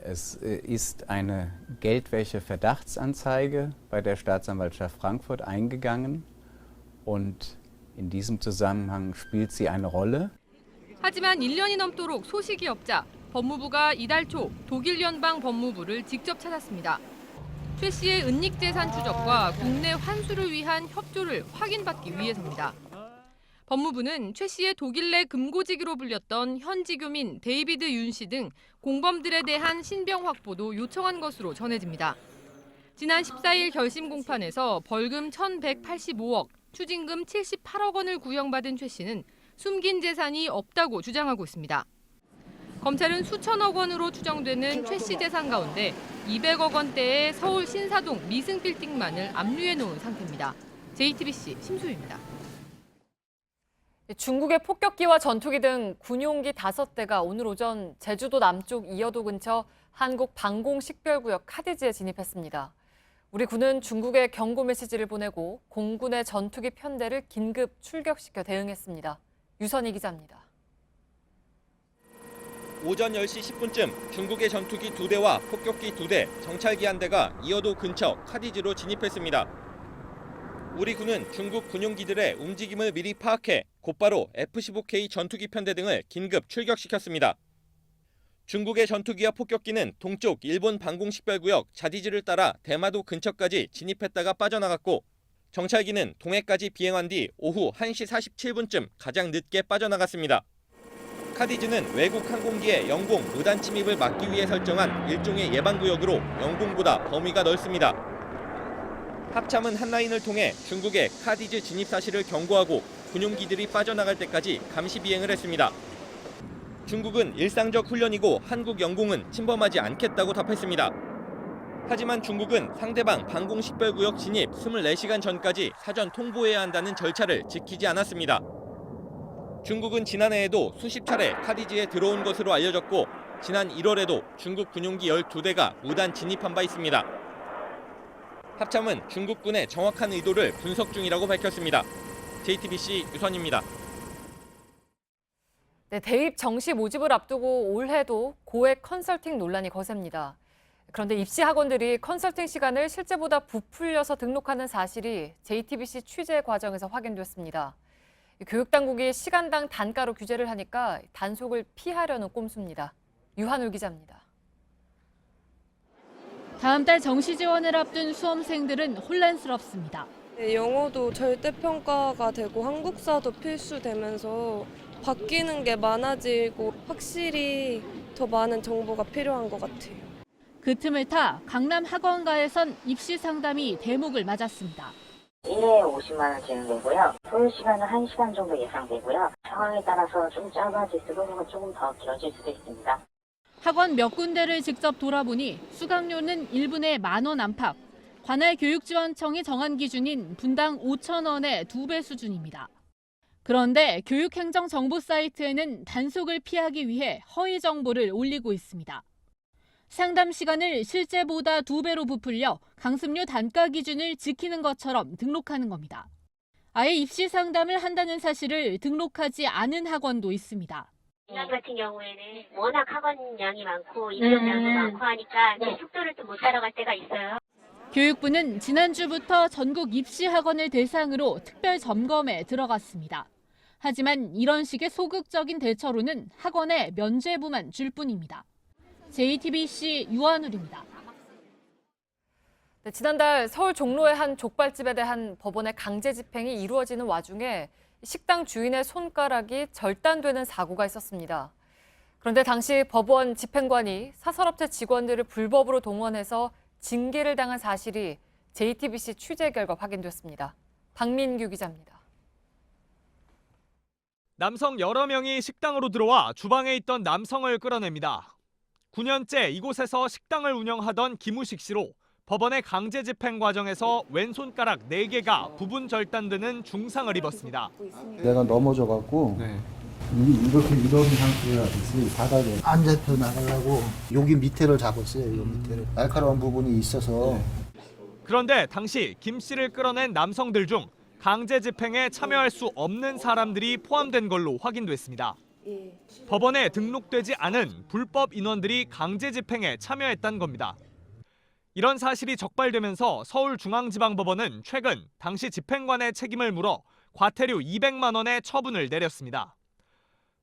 Es ist eine Geldwäsche-Verdachtsanzeige bei der Staatsanwaltschaft Frankfurt eingegangen und in diesem Zusammenhang spielt sie eine Rolle. 하지만 1년이 넘도록 소식이 없자 법무부가 이달 초 독일 연방 법무부를 직접 찾았습니다. 최 씨의 은닉재산 추적과 국내 환수를 위한 협조를 확인받기 위해서입니다. 법무부는 최 씨의 독일 내 금고지기로 불렸던 현지 교민 데이비드 윤 씨 등 공범들에 대한 신병 확보도 요청한 것으로 전해집니다. 지난 14일 결심 공판에서 벌금 1,185억, 추징금 78억 원을 구형받은 최 씨는 숨긴 재산이 없다고 주장하고 있습니다. 검찰은 수천억 원으로 추정되는 최 씨 재산 가운데 200억 원대의 서울 신사동 미승 빌딩만을 압류해 놓은 상태입니다. JTBC 심수희입니다. 중국의 폭격기와 전투기 등 군용기 5대가 오늘 오전 제주도 남쪽 이어도 근처 한국 방공식별구역 카디지에 진입했습니다. 우리 군은 중국에 경고 메시지를 보내고 공군의 전투기 편대를 긴급 출격시켜 대응했습니다. 유선희 기자입니다. 오전 10시 10분쯤 중국의 전투기 2대와 폭격기 2대, 정찰기 1대가 이어도 근처 카디지로 진입했습니다. 우리 군은 중국 군용기들의 움직임을 미리 파악해 곧바로 F-15K 전투기 편대 등을 긴급 출격시켰습니다. 중국의 전투기와 폭격기는 동쪽 일본 방공식별구역 자디지를 따라 대마도 근처까지 진입했다가 빠져나갔고 정찰기는 동해까지 비행한 뒤 오후 1시 47분쯤 가장 늦게 빠져나갔습니다. 카디즈는 외국 항공기의 영공 무단 침입을 막기 위해 설정한 일종의 예방구역으로 영공보다 범위가 넓습니다. 합참은 한 라인을 통해 중국의 카디즈 진입 사실을 경고하고 군용기들이 빠져나갈 때까지 감시 비행을 했습니다. 중국은 일상적 훈련이고 한국 영공은 침범하지 않겠다고 답했습니다. 하지만 중국은 상대방 방공식별구역 진입 24시간 전까지 사전 통보해야 한다는 절차를 지키지 않았습니다. 중국은 지난해에도 수십 차례 카디즈에 들어온 것으로 알려졌고 지난 1월에도 중국 군용기 12대가 무단 진입한 바 있습니다. 합참은 중국군의 정확한 의도를 분석 중이라고 밝혔습니다. JTBC 유선입니다. 네, 대입 정시 모집을 앞두고 올해도 고액 컨설팅 논란이 거셉니다. 그런데 입시 학원들이 컨설팅 시간을 실제보다 부풀려서 등록하는 사실이 JTBC 취재 과정에서 확인됐습니다. 교육당국이 시간당 단가로 규제를 하니까 단속을 피하려는 꼼수입니다. 유한울 기자입니다. 다음 달 정시 지원을 앞둔 수험생들은 혼란스럽습니다. 영어도 절대평가가 되고 한국사도 필수되면서 바뀌는 게 많아지고 확실히 더 많은 정보가 필요한 것 같아요. 그 틈을 타 강남 학원가에선 입시 상담이 대목을 맞았습니다. 1회에 50만 원 진행되고요. 소요 시간은 1시간 정도 예상되고요. 상황에 따라서 좀 짧아질 수도 있고 조금 더 길어질 수도 있습니다. 학원 몇 군데를 직접 돌아보니 수강료는 1분에 10,000원 안팎, 관할 교육지원청이 정한 기준인 분당 5,000원의 2배 수준입니다. 그런데 교육행정정보 사이트에는 단속을 피하기 위해 허위 정보를 올리고 있습니다. 상담 시간을 실제보다 2배로 부풀려 강습료 단가 기준을 지키는 것처럼 등록하는 겁니다. 아예 입시 상담을 한다는 사실을 등록하지 않은 학원도 있습니다. 이날 같은 경우에는 워낙 학원량이 많고 입력량도 많고 하니까 속도를 또 못 따라갈 때가 있어요. 교육부는 지난주부터 전국 입시 학원을 대상으로 특별 점검에 들어갔습니다. 하지만 이런 식의 소극적인 대처로는 학원에 면죄부만 줄 뿐입니다. JTBC 유한울입니다. 네, 지난달 서울 종로의 한 족발집에 대한 법원의 강제 집행이 이루어지는 와중에 식당 주인의 손가락이 절단되는 사고가 있었습니다. 그런데 당시 법원 집행관이 사설업체 직원들을 불법으로 동원해서 징계를 당한 사실이 JTBC 취재 결과 확인됐습니다. 박민규 기자입니다. 남성 여러 명이 식당으로 들어와 주방에 있던 남성을 끌어냅니다. 9년째 이곳에서 식당을 운영하던 김우식 씨로 법원의 강제 집행 과정에서 왼손가락 4개가 부분 절단되는 중상을 입었습니다. 내가 넘어져갖고 이렇게 이런 상태가 있어요. 바닥에 안 잡혀 나가려고 여기 밑에를 잡았어요. 여기 밑에를. 날카로운 부분이 있어서. 그런데 당시 김 씨를 끌어낸 남성들 중 강제 집행에 참여할 수 없는 사람들이 포함된 걸로 확인됐습니다. 법원에 등록되지 않은 불법 인원들이 강제 집행에 참여했다는 겁니다. 이런 사실이 적발되면서 서울중앙지방법원은 최근 당시 집행관의 책임을 물어 과태료 200만 원의 처분을 내렸습니다.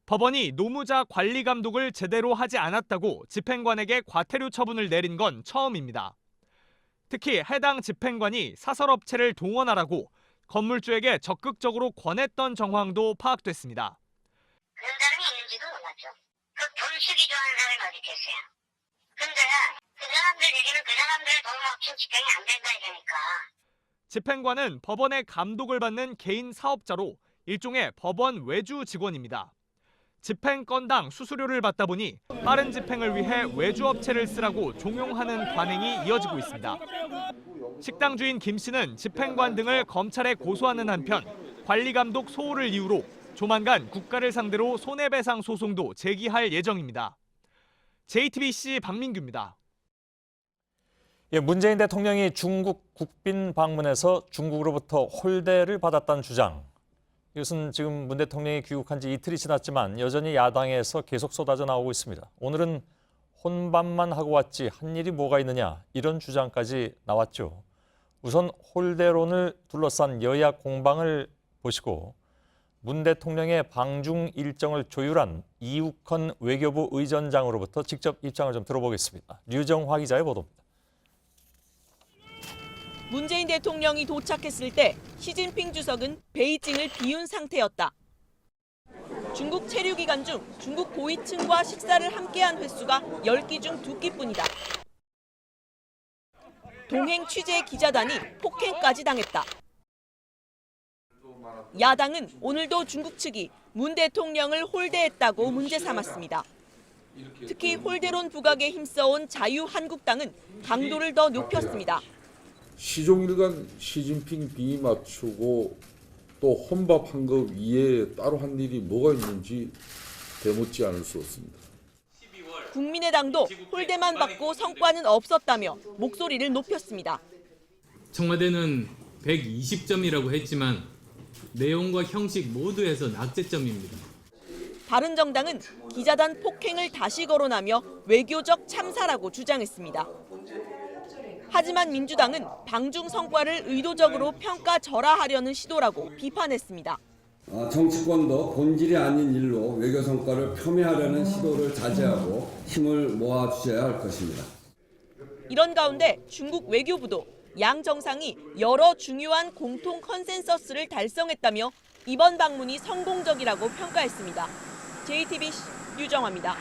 법원이 노무자 관리 감독을 제대로 하지 않았다고 집행관에게 과태료 처분을 내린 건 처음입니다. 특히 해당 집행관이 사설업체를 동원하라고 건물주에게 적극적으로 권했던 정황도 파악됐습니다. 그런 사람이 있는지도 몰랐죠. 돈 쓰기 좋아하는 사람이 어디 있겠어요. 근데 그 사람들 얘기는 그 사람들의 돈을 합친 집행이 안 된다 이러니까. 집행관은 법원의 감독을 받는 개인 사업자로 일종의 법원 외주 직원입니다. 집행 건당 수수료를 받다 보니 빠른 집행을 위해 외주업체를 쓰라고 종용하는 관행이 이어지고 있습니다. 식당 주인 김 씨는 집행관 등을 검찰에 고소하는 한편 관리감독 소홀을 이유로 조만간 국가를 상대로 손해배상 소송도 제기할 예정입니다. JTBC 박민규입니다. 문재인 대통령이 중국 국빈 방문해서 중국으로부터 홀대를 받았다는 주장. 이것은 지금 문 대통령이 귀국한 지 이틀이 지났지만 여전히 야당에서 계속 쏟아져 나오고 있습니다. 오늘은 혼밥만 하고 왔지 한 일이 뭐가 있느냐 이런 주장까지 나왔죠. 우선 홀대론을 둘러싼 여야 공방을 보시고 문 대통령의 방중 일정을 조율한 이욱헌 외교부 의전장으로부터 직접 입장을 좀 들어보겠습니다. 류정화 기자의 보도입니다. 문재인 대통령이 도착했을 때 시진핑 주석은 베이징을 비운 상태였다. 중국 체류 기간 중 중국 고위층과 식사를 함께한 횟수가 10끼 중 2끼뿐이다. 동행 취재 기자단이 폭행까지 당했다. 야당은 오늘도 중국 측이 문 대통령을 홀대했다고 문제 삼았습니다. 특히 홀대론 부각에 힘써온 자유한국당은 강도를 더 높였습니다. 시종일관 시진핑 비 맞추고 또 혼밥한 거 위에 따로 한 일이 뭐가 있는지 되묻지 않을 수 없습니다. 국민의당도 홀대만 받고 성과는 없었다며 목소리를 높였습니다. 청와대는 120점이라고 했지만 내용과 형식 모두에서 낙제점입니다. 바른정당은 기자단 폭행을 다시 거론하며 외교적 참사라고 주장했습니다. 하지만 민주당은 방중 성과를 의도적으로 평가절하하려는 시도라고 비판했습니다. 정치권도 본질이 아닌 일로 외교 성과를 폄훼하려는 시도를 자제하고 힘을 모아주셔야 할 것입니다. 이런 가운데 중국 외교부도 양 정상이 여러 중요한 공통 컨센서스를 달성했다며 이번 방문이 성공적이라고 평가했습니다. JTBC 유정화입니다.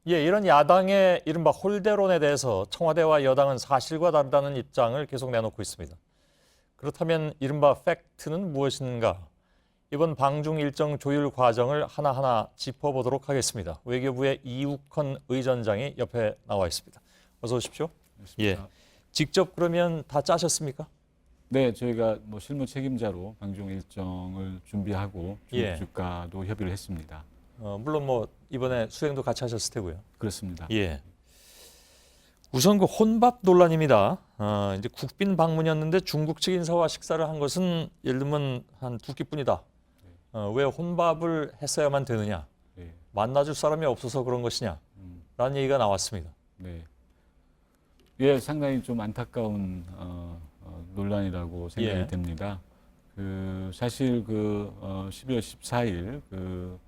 예, 이런 야당의 이른바 홀대론에 대해서 청와대와 여당은 사실과 다르다는 입장을 계속 내놓고 있습니다. 그렇다면 이른바 팩트는 무엇인가? 이번 방중 일정 조율 과정을 하나하나 짚어보도록 하겠습니다. 외교부의 이욱헌 의전장이 옆에 나와 있습니다. 어서 오십시오. 예, 직접 그러면 다 짜셨습니까? 네, 저희가 뭐 실무 책임자로 방중 일정을 준비하고 중국 주가도 협의를 했습니다. 물론 뭐 이번에 수행도 같이 하셨을 테고요. 그렇습니다. 예. 우선 그 혼밥 논란입니다. 이제 국빈 방문이었는데 중국 측 인사와 식사를 한 것은 예를 들면 한 2끼뿐이다. 왜 혼밥을 했어야만 되느냐? 만나줄 사람이 없어서 그런 것이냐? 라는 얘기가 나왔습니다. 네. 예, 상당히 좀 안타까운 논란이라고 생각이 됩니다. 사실 12월 14일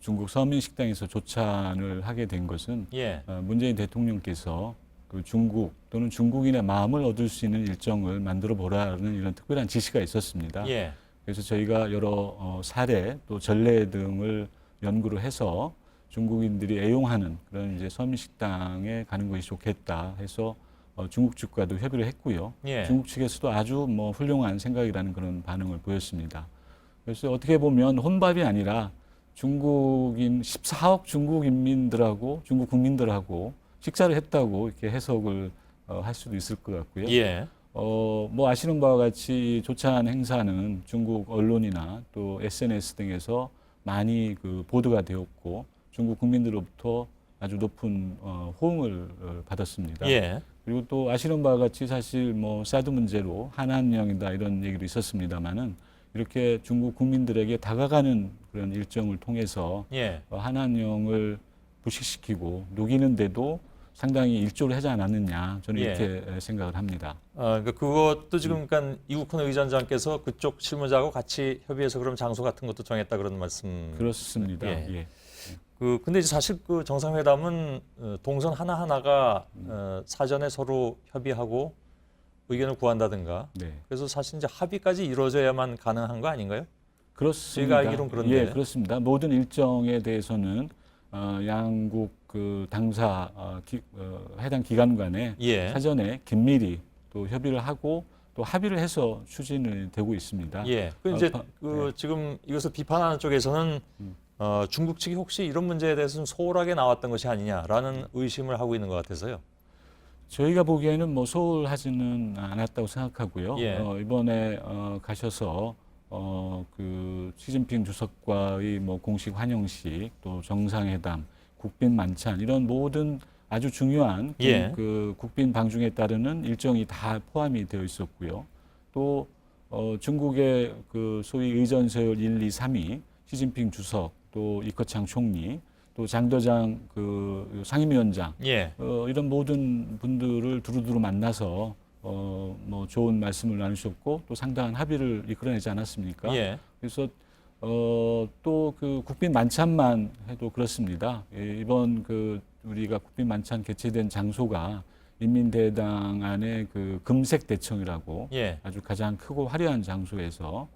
중국 서민식당에서 조찬을 하게 된 것은 문재인 대통령께서 중국 또는 중국인의 마음을 얻을 수 있는 일정을 만들어 보라는 이런 특별한 지시가 있었습니다. 그래서 저희가 여러 사례 또 전례 등을 연구를 해서 중국인들이 애용하는 그런 이제 서민식당에 가는 것이 좋겠다 해서 중국 측과도 협의를 했고요. 중국 측에서도 아주 뭐 훌륭한 생각이라는 그런 반응을 보였습니다. 그래서 어떻게 보면 혼밥이 아니라 중국인 14억 중국 인민들하고 중국 국민들하고 식사를 했다고 이렇게 해석을 할 수도 있을 것 같고요. 뭐 아시는 바와 같이 조찬 행사는 중국 언론이나 또 SNS 등에서 많이 보도가 되었고 중국 국민들로부터 아주 높은 호응을 받았습니다. 그리고 또 아시는 바와 같이 사실 뭐 사드 문제로 한한령이다 이런 얘기도 있었습니다만은 이렇게 중국 국민들에게 다가가는 그런 일정을 통해서 한한령을 부식시키고 녹이는데도 상당히 일조를 하지 않았느냐 저는 이렇게 생각을 합니다. 그러니까 그것도 지금 그러니까 이욱헌 의전장께서 그쪽 실무자하고 같이 협의해서 그럼 장소 같은 것도 정했다 그런 말씀. 그렇습니다. 근데 이제 사실 그 정상회담은 동선 하나하나가 사전에 서로 협의하고 의견을 구한다든가. 그래서 사실 이제 합의까지 이루어져야만 가능한 거 아닌가요? 그렇습니다. 제가 알기로는 그런데. 예, 그렇습니다. 모든 일정에 대해서는 양국 당사 해당 기관 간에 사전에 긴밀히 또 협의를 하고 또 합의를 해서 추진이 되고 있습니다. 이제 지금 이것을 비판하는 쪽에서는 중국 측이 혹시 이런 문제에 대해서는 소홀하게 나왔던 것이 아니냐라는 의심을 하고 있는 것 같아서요. 저희가 보기에는 뭐 소홀하지는 않았다고 생각하고요. 이번에 가셔서 시진핑 주석과의 뭐 공식 환영식 또 정상회담, 국빈 만찬 이런 모든 아주 중요한 국빈 방중에 따르는 일정이 다 포함이 되어 있었고요. 또 중국의 소위 의전서열 1, 2, 3위 시진핑 주석 또 이커창 총리 또 장도장 상임위원장 이런 모든 분들을 두루두루 만나서 뭐 좋은 말씀을 나누셨고 또 상당한 합의를 이끌어내지 않았습니까? 그래서 또 국빈 만찬만 해도 그렇습니다. 이번 우리가 국빈 만찬 개최된 장소가 인민대당 안에 금색 대청이라고 아주 가장 크고 화려한 장소에서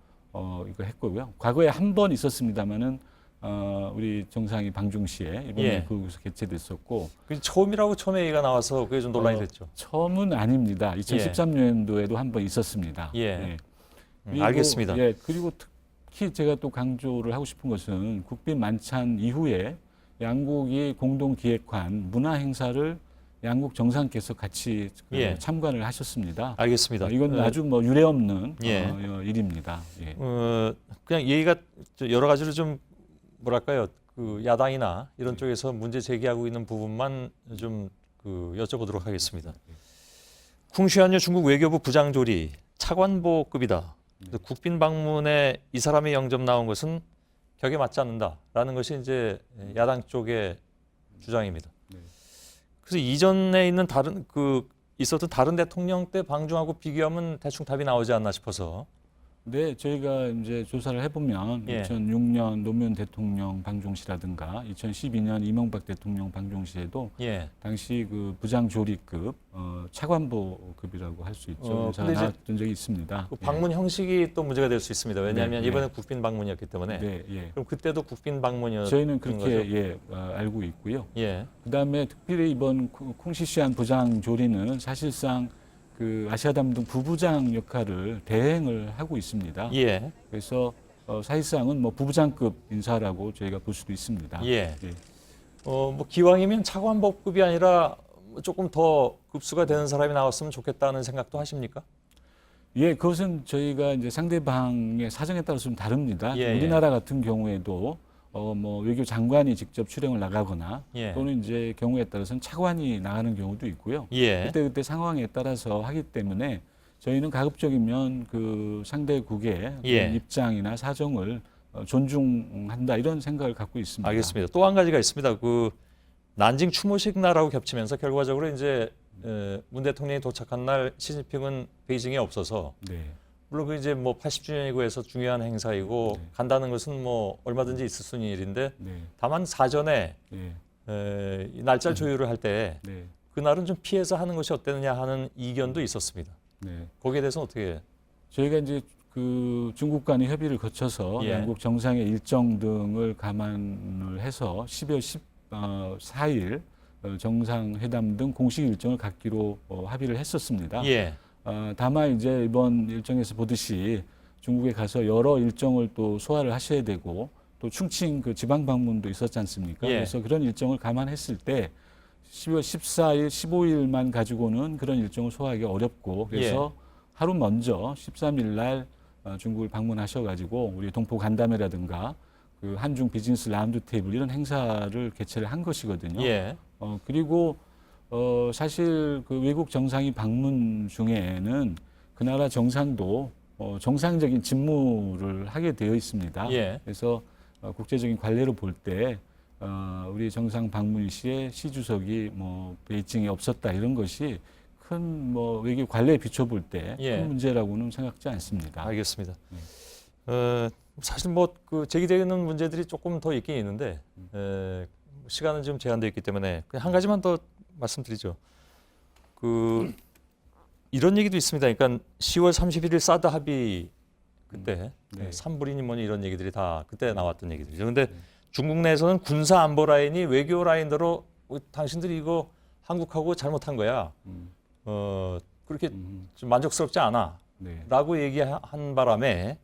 이거 했고요. 과거에 한 번 있었습니다만은 우리 정상이 방중시에 이번에 예. 거기서 개최됐었고. 그 처음이라고 처음에 얘기가 나와서 그게 좀 논란이 됐죠. 처음은 아닙니다. 2013년도에도 한 번 있었습니다. 예. 그리고, 알겠습니다. 예, 그리고 특히 제가 또 강조를 하고 싶은 것은 국빈 만찬 이후에 양국이 공동 기획한 문화 행사를 양국 정상께서 같이 예. 참관을 하셨습니다. 알겠습니다. 이건 아주 뭐 유례없는 예. 일입니다. 예. 그냥 얘기가 여러 가지로 좀 뭐랄까요, 그 야당이나 이런 쪽에서 문제 제기하고 있는 부분만 좀 여쭤보도록 하겠습니다. 쿵시한유 중국 외교부 부장조리 차관보급이다. 국빈 방문에 이 사람의 영접 나온 것은 격에 맞지 않는다라는 것이 이제 야당 쪽의 주장입니다. 그래서 이전에 있는 있었던 다른 대통령 때 방중하고 비교하면 대충 답이 나오지 않나 싶어서. 네, 저희가 이제 조사를 해보면 예. 2006년 노무현 대통령 방중시라든가 2012년 이명박 대통령 방중시에도 예. 당시 그 부장조리급 차관보급이라고 할 수 있죠. 그래서 나왔던 적이 있습니다. 그 방문 형식이 또 문제가 될 수 있습니다. 왜냐하면 네, 이번에 국빈 방문이었기 때문에. 네, 예. 그럼 그때도 국빈 방문이었던 저희는 거죠? 그렇게 알고 있고요. 예. 그다음에 특별히 이번 콩시시안 부장조리는 사실상 그 아시아담등 부부장 역할을 대행을 하고 있습니다. 예. 그래서 사실상은 뭐 부부장급 인사라고 저희가 볼 수도 있습니다. 예. 뭐 기왕이면 차관보급이 아니라 조금 더 급수가 되는 사람이 나왔으면 좋겠다는 생각도 하십니까? 예, 그것은 저희가 이제 상대방의 사정에 따라서 좀 다릅니다. 예, 우리나라 같은 경우에도 뭐 외교 장관이 직접 출영을 나가거나 예. 또는 이제 경우에 따라서는 차관이 나가는 경우도 있고요. 예. 그때 상황에 따라서 하기 때문에 저희는 가급적이면 그 상대국의 예. 입장이나 사정을 존중한다 이런 생각을 갖고 있습니다. 알겠습니다. 또 한 가지가 있습니다. 그 난징 추모식 날하고 겹치면서 결과적으로 이제 문 대통령이 도착한 날 시진핑은 베이징에 없어서 네. 물론 그 이제 뭐 80주년이고 해서 중요한 행사이고 간다는 것은 뭐 얼마든지 있을 수 있는 일인데 다만 사전에 이 날짜를 조율을 할 때 그날은 좀 피해서 하는 것이 어땠느냐 하는 이견도 있었습니다. 네. 거기에 대해서는 어떻게? 저희가 이제 그 중국 간의 협의를 거쳐서 예. 양국 정상의 일정 등을 감안을 해서 12월 14일 정상회담 등 공식 일정을 갖기로 합의를 했었습니다. 예. 다만 이제 이번 일정에서 보듯이 중국에 가서 여러 일정을 또 소화를 하셔야 되고 또 충칭 그 지방 방문도 있었지 않습니까? 예. 그래서 그런 일정을 감안했을 때 12월 14일, 15일만 가지고는 그런 일정을 소화하기가 어렵고 그래서 하루 먼저 13일 날 중국을 방문하셔가지고 우리 동포 간담회라든가 그 한중 비즈니스 라운드 테이블 이런 행사를 개최를 한 것이거든요. 예. 그리고 사실 그 외국 정상이 방문 중에는 그 나라 정상도 정상적인 직무를 하게 되어 있습니다. 예. 그래서 국제적인 관례로 볼 때 우리 정상 방문 시에 시 주석이 뭐 베이징에 없었다 이런 것이 큰 뭐 외교 관례에 비춰볼 때 큰 문제라고는 생각지 않습니다. 알겠습니다. 사실 뭐 그 제기되는 문제들이 조금 더 있긴 있는데 시간은 좀 제한되어 있기 때문에 한 가지만 더 말씀드리죠. 그 이런 얘기도 있습니다. 그러니까 10월 31일 사드 합의 그때 삼불이니 뭐니 이런 얘기들이 다 그때 나왔던 얘기들이죠. 그런데 중국 내에서는 군사 안보 라인이 외교 라인대로 당신들이 이거 한국하고 잘못한 거야. 그렇게 좀 만족스럽지 않아. 라고 얘기한 바람에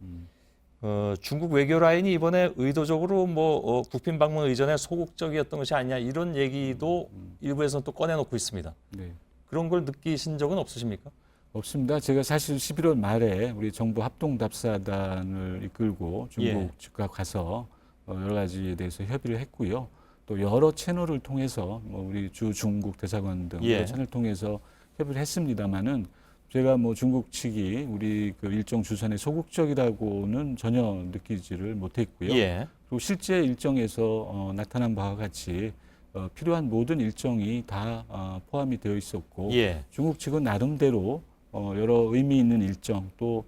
중국 외교 라인이 이번에 의도적으로 뭐 국빈 방문 의전에 소극적이었던 것이 아니냐 이런 얘기도 일부에서는 또 꺼내놓고 있습니다. 네. 그런 걸 느끼신 적은 없으십니까? 없습니다. 제가 사실 11월 말에 우리 정부 합동답사단을 이끌고 중국 측과 가서 여러 가지에 대해서 협의를 했고요. 또 여러 채널을 통해서 뭐 우리 주 중국 대사관 등 여러 채널을 통해서 협의를 했습니다마는 제가 뭐 중국 측이 우리 그 일정 주선에 소극적이라고는 전혀 느끼지를 못했고요. 그리고 실제 일정에서 나타난 바와 같이 필요한 모든 일정이 다 포함이 되어 있었고 중국 측은 나름대로 여러 의미 있는 일정 또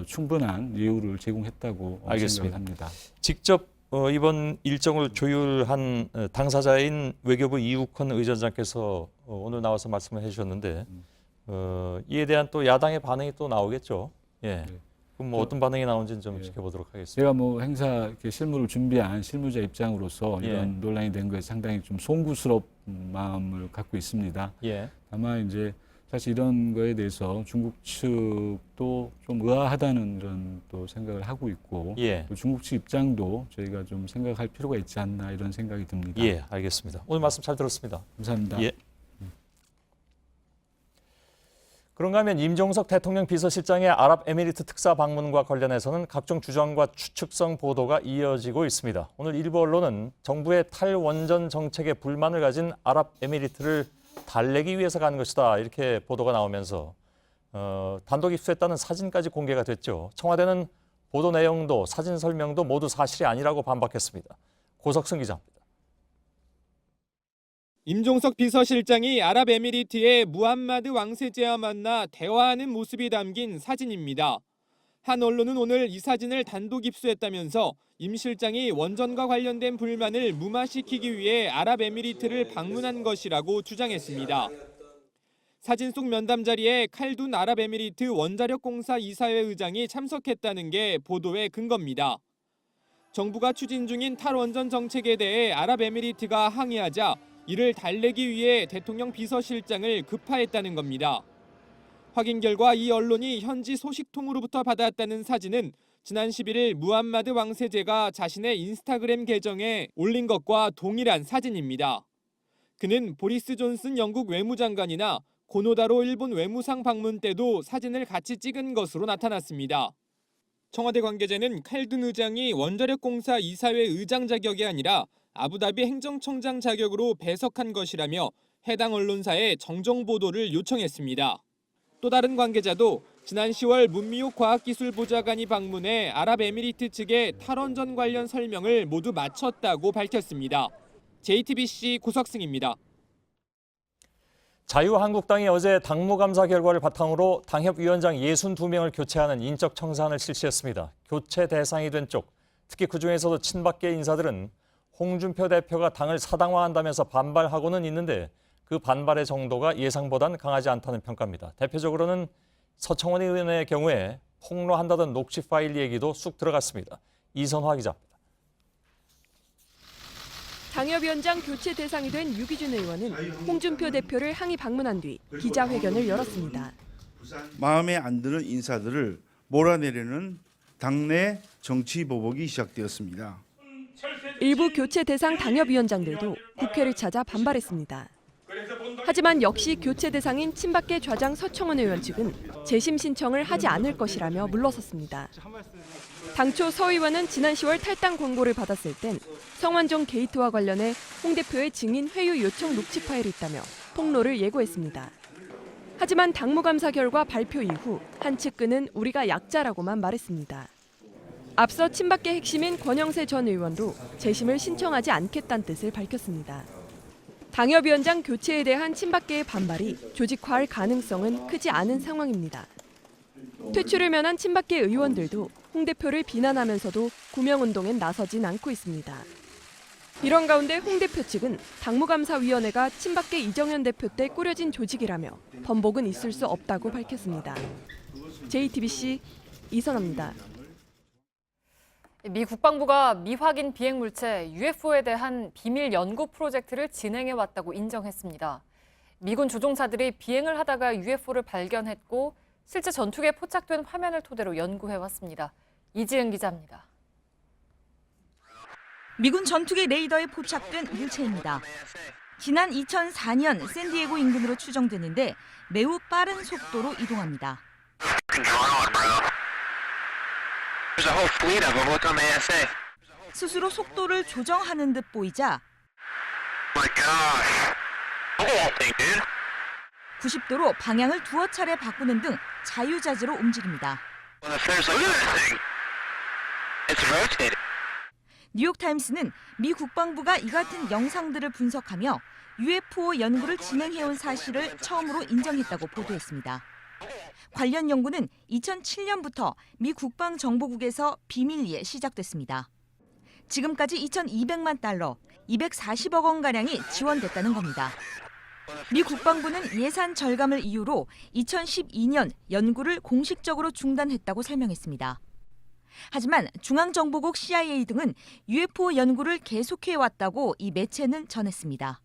충분한 이유를 제공했다고 생각합니다. 직접 이번 일정을 조율한 당사자인 외교부 이욱헌 의전장께서 오늘 나와서 말씀을 해주셨는데 이에 대한 또 야당의 반응이 또 나오겠죠. 예. 그럼 뭐 어떤 반응이 나오는지는 좀 지켜보도록 하겠습니다. 제가 뭐 행사 이렇게 실무를 준비한 실무자 입장으로서 이런 논란이 된 것에 상당히 좀 송구스러운 마음을 갖고 있습니다. 다만 이제 사실 이런 거에 대해서 중국 측도 좀 의아하다는 이런 또 생각을 하고 있고 또 중국 측 입장도 저희가 좀 생각할 필요가 있지 않나 이런 생각이 듭니다. 예, 알겠습니다. 오늘 말씀 잘 들었습니다. 감사합니다. 예. 그런가 하면 임종석 대통령 비서실장의 아랍에미리트 특사 방문과 관련해서는 각종 주장과 추측성 보도가 이어지고 있습니다. 오늘 일부 언론은 정부의 탈원전 정책에 불만을 가진 아랍에미리트를 달래기 위해서 간 것이다 이렇게 보도가 나오면서 단독 입수했다는 사진까지 공개가 됐죠. 청와대는 보도 내용도 사진 설명도 모두 사실이 아니라고 반박했습니다. 고석승 기자입니다. 임종석 비서실장이 아랍에미리트의 무함마드 왕세제와 만나 대화하는 모습이 담긴 사진입니다. 한 언론은 오늘 이 사진을 단독 입수했다면서 임 실장이 원전과 관련된 불만을 무마시키기 위해 아랍에미리트를 방문한 것이라고 주장했습니다. 사진 속 면담 자리에 칼둔 아랍에미리트 원자력공사 이사회 의장이 참석했다는 게 보도의 근거입니다. 정부가 추진 중인 탈원전 정책에 대해 아랍에미리트가 항의하자 이를 달래기 위해 대통령 비서실장을 급파했다는 겁니다. 확인 결과 이 언론이 현지 소식통으로부터 받았다는 사진은 지난 11일 무함마드 왕세제가 자신의 인스타그램 계정에 올린 것과 동일한 사진입니다. 그는 보리스 존슨 영국 외무장관이나 고노다로 일본 외무상 방문 때도 사진을 같이 찍은 것으로 나타났습니다. 청와대 관계자는 칼둔 의장이 원자력공사 이사회 의장 자격이 아니라 아부다비 행정청장 자격으로 배석한 것이라며 해당 언론사에 정정 보도를 요청했습니다. 또 다른 관계자도 지난 10월 문미옥 과학기술보좌관이 방문해 아랍에미리트 측의 탈원전 관련 설명을 모두 마쳤다고 밝혔습니다. JTBC 고석승입니다. 자유한국당이 어제 당무감사 결과를 바탕으로 당협위원장 62명을 교체하는 인적 청산을 실시했습니다. 교체 대상이 된 쪽, 특히 그중에서도 친박계 인사들은 홍준표 대표가 당을 사당화한다면서 반발하고는 있는데 그 반발의 정도가 예상보단 강하지 않다는 평가입니다. 대표적으로는 서청원 의원의 경우에 폭로한다던 녹취 파일 얘기도 쑥 들어갔습니다. 이선화 기자입니다. 당협위원장 교체 대상이 된 유기준 의원은 홍준표 대표를 항의 방문한 뒤 기자회견을 열었습니다. 마음에 안 드는 인사들을 몰아내려는 당내 정치 보복이 시작되었습니다. 일부 교체 대상 당협위원장들도 국회를 찾아 반발했습니다. 하지만 역시 교체 대상인 친박계 좌장 서청원 의원 측은 재심 신청을 하지 않을 것이라며 물러섰습니다. 당초 서 의원은 지난 10월 탈당 권고를 받았을 땐 성완종 게이트와 관련해 홍 대표의 증인 회유 요청 녹취 파일이 있다며 폭로를 예고했습니다. 하지만 당무감사 결과 발표 이후 한 측근은 우리가 약자라고만 말했습니다. 앞서 친박계 핵심인 권영세 전 의원도 재심을 신청하지 않겠다는 뜻을 밝혔습니다. 당협위원장 교체에 대한 친박계의 반발이 조직화할 가능성은 크지 않은 상황입니다. 퇴출을 면한 친박계 의원들도 홍 대표를 비난하면서도 구명운동엔 나서진 않고 있습니다. 이런 가운데 홍 대표 측은 당무감사위원회가 친박계 이정현 대표 때 꾸려진 조직이라며 번복은 있을 수 없다고 밝혔습니다. JTBC 이선아입니다. 미 국방부가 미확인 비행물체 UFO에 대한 비밀 연구 프로젝트를 진행해왔다고 인정했습니다. 미군 조종사들이 비행을 하다가 UFO를 발견했고 실제 전투기에 포착된 화면을 토대로 연구해왔습니다. 이지은 기자입니다. 미군 전투기 레이더에 포착된 물체입니다. 지난 2004년 샌디에고 인근으로 추정되는데 매우 빠른 속도로 이동합니다. 스스로 속도를 조정하는 듯 보이자 90도로 방향을 두어 차례 바꾸는 등 자유자재로 움직입니다. 뉴욕타임스는 미 국방부가 이 같은 영상들을 분석하며 UFO 연구를 진행해온 사실을 처음으로 인정했다고 보도했습니다. 관련 연구는 2007년부터 미 국방정보국에서 비밀리에 시작됐습니다. 지금까지 2,200만 달러, 240억 원가량이 지원됐다는 겁니다. 미 국방부는 예산 절감을 이유로 2012년 연구를 공식적으로 중단했다고 설명했습니다. 하지만 중앙정보국 CIA 등은 UFO 연구를 계속해왔다고 이 매체는 전했습니다.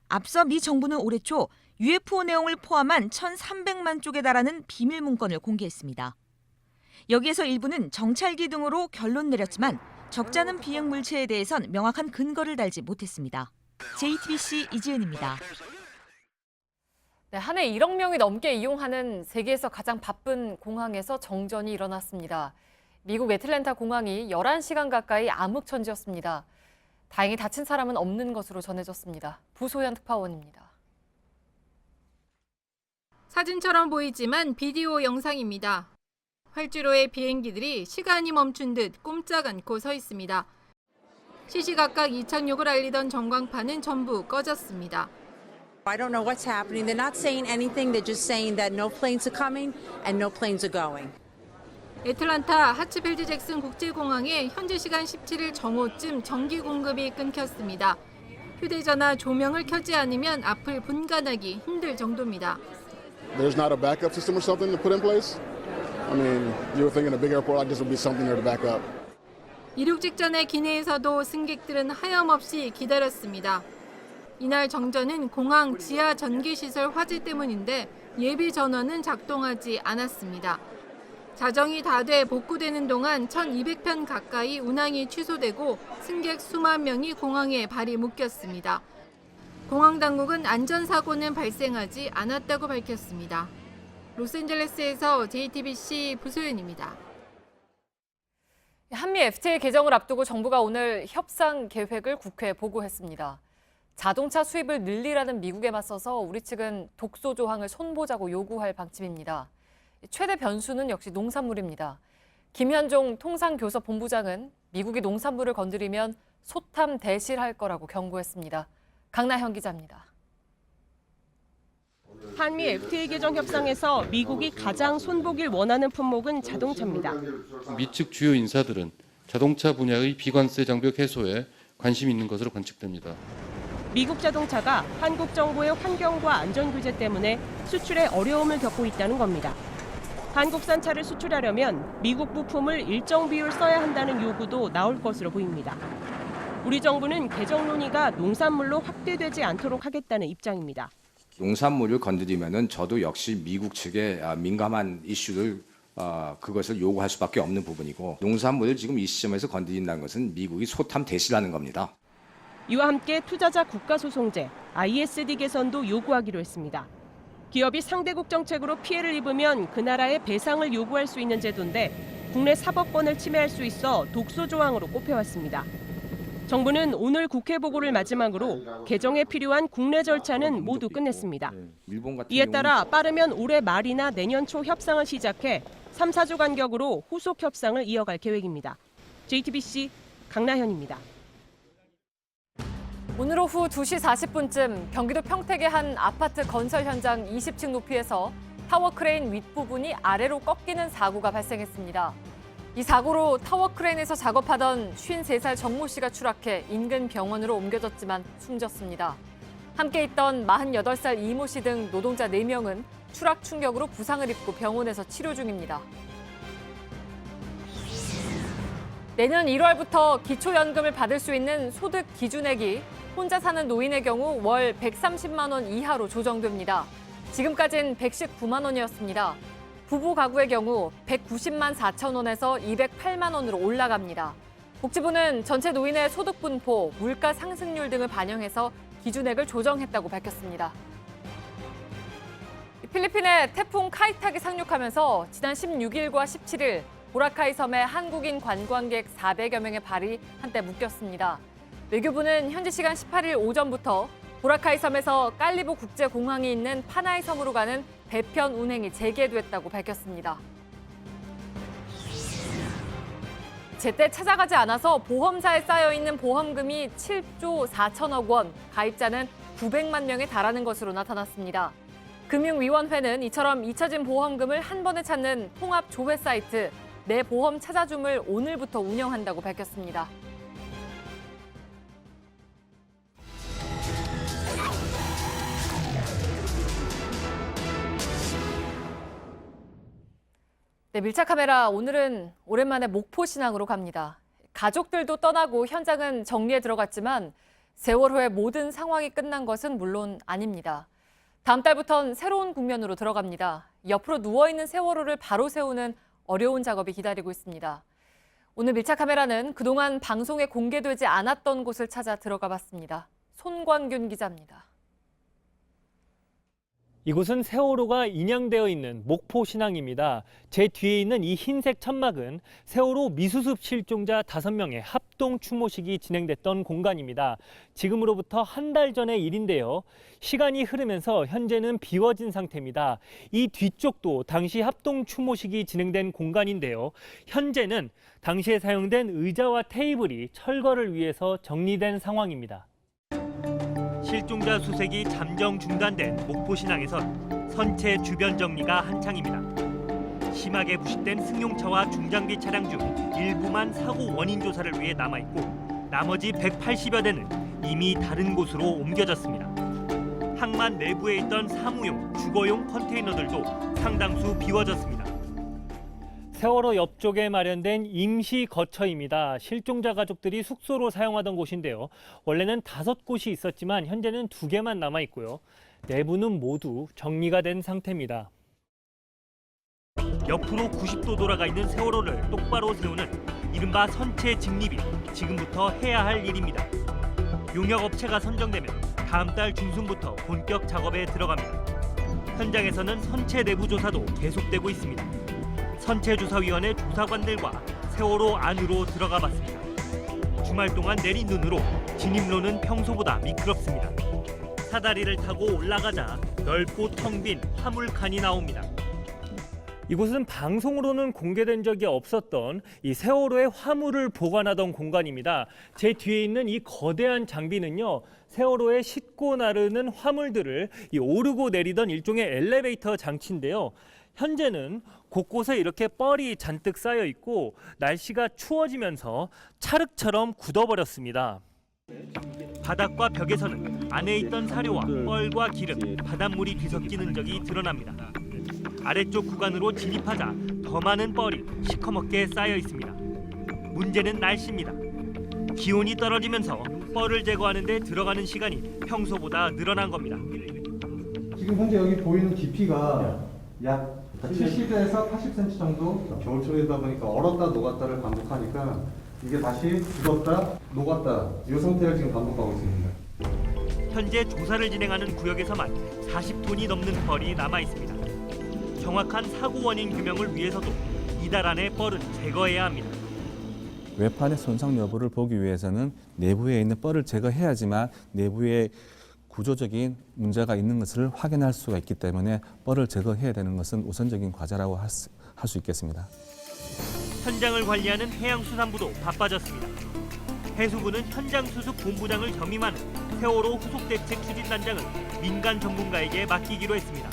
앞서 미 정부는 올해 초 UFO 내용을 포함한 1,300만 쪽에 달하는 비밀 문건을 공개했습니다. 여기에서 일부는 정찰기 등으로 결론 내렸지만 적지 않은 비행 물체에 대해선 명확한 근거를 달지 못했습니다. JTBC 이지은입니다. 네, 한 해 1억 명이 넘게 이용하는 세계에서 가장 바쁜 공항에서 정전이 일어났습니다. 미국 애틀랜타 공항이 11시간 가까이 암흑천지였습니다. 다행히 다친 사람은 없는 것으로 전해졌습니다. 부소연 특파원입니다. 사진처럼 보이지만 비디오 영상입니다. 활주로에 비행기들이 시간이 멈춘 듯 꼼짝 않고 서 있습니다. 시시각각 이착륙을 알리던 전광판은 전부 꺼졌습니다. I don't know what's happening. They're not saying anything. They're just saying that no planes are coming and no planes are going. 애틀란타 하츠필드 잭슨 국제공항에 현지 시간 17일 정오쯤 전기 공급이 끊겼습니다. 휴대전화 조명을 켜지 않으면 앞을 분간하기 힘들 정도입니다. There's not a backup system or something to put in place? I mean, you were thinking a big airport like this would be something there to back up. 이륙 직전의 기내에서도 승객들은 하염없이 기다렸습니다. 이날 정전은 공항 지하 전기시설 화재 때문인데 예비 전원은 작동하지 않았습니다. 자정이 다 돼 복구되는 동안 1,200편 가까이 운항이 취소되고 승객 수만 명이 공항에 발이 묶였습니다. 공항 당국은 안전사고는 발생하지 않았다고 밝혔습니다. 로스앤젤레스에서 JTBC 부소연입니다. 한미 FTA 개정을 앞두고 정부가 오늘 협상 계획을 국회에 보고했습니다. 자동차 수입을 늘리라는 미국에 맞서서 우리 측은 독소 조항을 손보자고 요구할 방침입니다. 최대 변수는 역시 농산물입니다. 김현종 통상교섭본부장은 미국이 농산물을 건드리면 소탐 대실할 거라고 경고했습니다. 강나현 기자입니다. 한미 FTA 개정 협상에서 미국이 가장 손보길 원하는 품목은 자동차입니다. 미 측 주요 인사들은 자동차 분야의 비관세 장벽 해소에 관심이 있는 것으로 관측됩니다. 미국 자동차가 한국 정부의 환경과 안전 규제 때문에 수출에 어려움을 겪고 있다는 겁니다. 한국산 차를 수출하려면 미국 부품을 일정 비율 써야 한다는 요구도 나올 것으로 보입니다. 우리 정부는 개정 논의가 농산물로 확대되지 않도록 하겠다는 입장입니다. 농산물을 건드리면은 저도 역시 미국 측의 민감한 이슈를 그것을 요구할 수밖에 없는 부분이고 농산물을 지금 이 시점에서 건드린다는 것은 미국이 소탐 대실하는 겁니다. 이와 함께 투자자 국가소송제, ISD 개선도 요구하기로 했습니다. 기업이 상대국 정책으로 피해를 입으면 그 나라에 배상을 요구할 수 있는 제도인데 국내 사법권을 침해할 수 있어 독소 조항으로 꼽혀왔습니다. 정부는 오늘 국회 보고를 마지막으로 개정에 필요한 국내 절차는 모두 끝냈습니다. 이에 따라 빠르면 올해 말이나 내년 초 협상을 시작해 3, 4주 간격으로 후속 협상을 이어갈 계획입니다. JTBC 강나현입니다. 오늘 오후 2시 40분쯤 경기도 평택의 한 아파트 건설 현장 20층 높이에서 타워 크레인 윗부분이 아래로 꺾이는 사고가 발생했습니다. 이 사고로 타워 크레인에서 작업하던 53살 정모 씨가 추락해 인근 병원으로 옮겨졌지만 숨졌습니다. 함께 있던 48살 이모 씨 등 노동자 4명은 추락 충격으로 부상을 입고 병원에서 치료 중입니다. 내년 1월부터 기초연금을 받을 수 있는 소득 기준액이 혼자 사는 노인의 경우 월 130만 원 이하로 조정됩니다. 지금까지는 119만 원이었습니다. 부부 가구의 경우 190만 4천 원에서 208만 원으로 올라갑니다. 복지부는 전체 노인의 소득 분포, 물가 상승률 등을 반영해서 기준액을 조정했다고 밝혔습니다. 필리핀에 태풍 카이탁이 상륙하면서 지난 16일과 17일 보라카이 섬에 한국인 관광객 400여 명의 발이 한때 묶였습니다. 외교부는 현지 시간 18일 오전부터 보라카이 섬에서 깔리보 국제공항이 있는 파나이 섬으로 가는 배편 운행이 재개됐다고 밝혔습니다. 제때 찾아가지 않아서 보험사에 쌓여있는 보험금이 7조 4천억 원, 가입자는 900만 명에 달하는 것으로 나타났습니다. 금융위원회는 이처럼 잊혀진 보험금을 한 번에 찾는 통합 조회 사이트 내 보험 찾아줌을 오늘부터 운영한다고 밝혔습니다. 네, 밀착 카메라 오늘은 오랜만에 목포 신항으로 갑니다. 가족들도 떠나고 현장은 정리에 들어갔지만 세월호의 모든 상황이 끝난 것은 물론 아닙니다. 다음 달부터는 새로운 국면으로 들어갑니다. 옆으로 누워있는 세월호를 바로 세우는 어려운 작업이 기다리고 있습니다. 오늘 밀착 카메라는 그동안 방송에 공개되지 않았던 곳을 찾아 들어가 봤습니다. 손광균 기자입니다. 이곳은 세월호가 인양되어 있는 목포 신항입니다. 제 뒤에 있는 이 흰색 천막은 세월호 미수습 실종자 5명의 합동 추모식이 진행됐던 공간입니다. 지금으로부터 한 달 전의 일인데요. 시간이 흐르면서 현재는 비워진 상태입니다. 이 뒤쪽도 당시 합동 추모식이 진행된 공간인데요. 현재는 당시에 사용된 의자와 테이블이 철거를 위해서 정리된 상황입니다. 실종자 수색이 잠정 중단된 목포 신항에선 선체 주변 정리가 한창입니다. 심하게 부식된 승용차와 중장비 차량 중 일부만 사고 원인 조사를 위해 남아있고 나머지 180여 대는 이미 다른 곳으로 옮겨졌습니다. 항만 내부에 있던 사무용, 주거용 컨테이너들도 상당수 비워졌습니다. 세월호 옆쪽에 마련된 임시 거처입니다. 실종자 가족들이 숙소로 사용하던 곳인데요. 원래는 5곳이 있었지만 현재는 2개만 남아 있고요. 내부는 모두 정리가 된 상태입니다. 옆으로 90도 돌아가 있는 세월호를 똑바로 세우는 이른바 선체 직립이 지금부터 해야 할 일입니다. 용역업체가 선정되면 다음 달 중순부터 본격 작업에 들어갑니다. 현장에서는 선체 내부 조사도 계속되고 있습니다. 선체조사위원회 조사관들과 세월호 안으로 들어가 봤습니다. 주말 동안 내린 눈으로 진입로는 평소보다 미끄럽습니다. 사다리를 타고 올라가자 넓고 텅 빈 화물칸이 나옵니다. 이곳은 방송으로는 공개된 적이 없었던 이 세월호의 화물을 보관하던 공간입니다. 제 뒤에 있는 이 거대한 장비는요, 세월호에 싣고 나르는 화물들을 오르고 내리던 일종의 엘리베이터 장치인데요. 현재는 곳곳에 이렇게 뻘이 잔뜩 쌓여 있고 날씨가 추워지면서 찰흙처럼 굳어버렸습니다. 바닥과 벽에서는 안에 있던 사료와 뻘과 기름, 바닷물이 뒤섞인 흔적이 드러납니다. 아래쪽 구간으로 진입하자 더 많은 뻘이 시커멓게 쌓여 있습니다. 문제는 날씨입니다. 기온이 떨어지면서 뻘을 제거하는 데 들어가는 시간이 평소보다 늘어난 겁니다. 지금 현재 여기 보이는 깊이가 약 70에서 80cm 정도, 겨울철이다 보니까 얼었다 녹았다를 반복하니까 이게 다시 굳었다 녹았다 이 상태를 지금 반복하고 있습니다. 현재 조사를 진행하는 구역에서만 40톤이 넘는 뻘이 남아 있습니다. 정확한 사고 원인 규명을 위해서도 이달 안에 뻘은 제거해야 합니다. 외판의 손상 여부를 보기 위해서는 내부에 있는 뻘을 제거해야지만 내부에 구조적인 문제가 있는 것을 확인할 수가 있기 때문에 뻘을 제거해야 되는 것은 우선적인 과제라고 할 수 있겠습니다. 현장을 관리하는 해양수산부도 바빠졌습니다. 해수부는 현장 수습 본부장을 겸임하는 세월호 후속대책 추진단장을 민간 전문가에게 맡기기로 했습니다.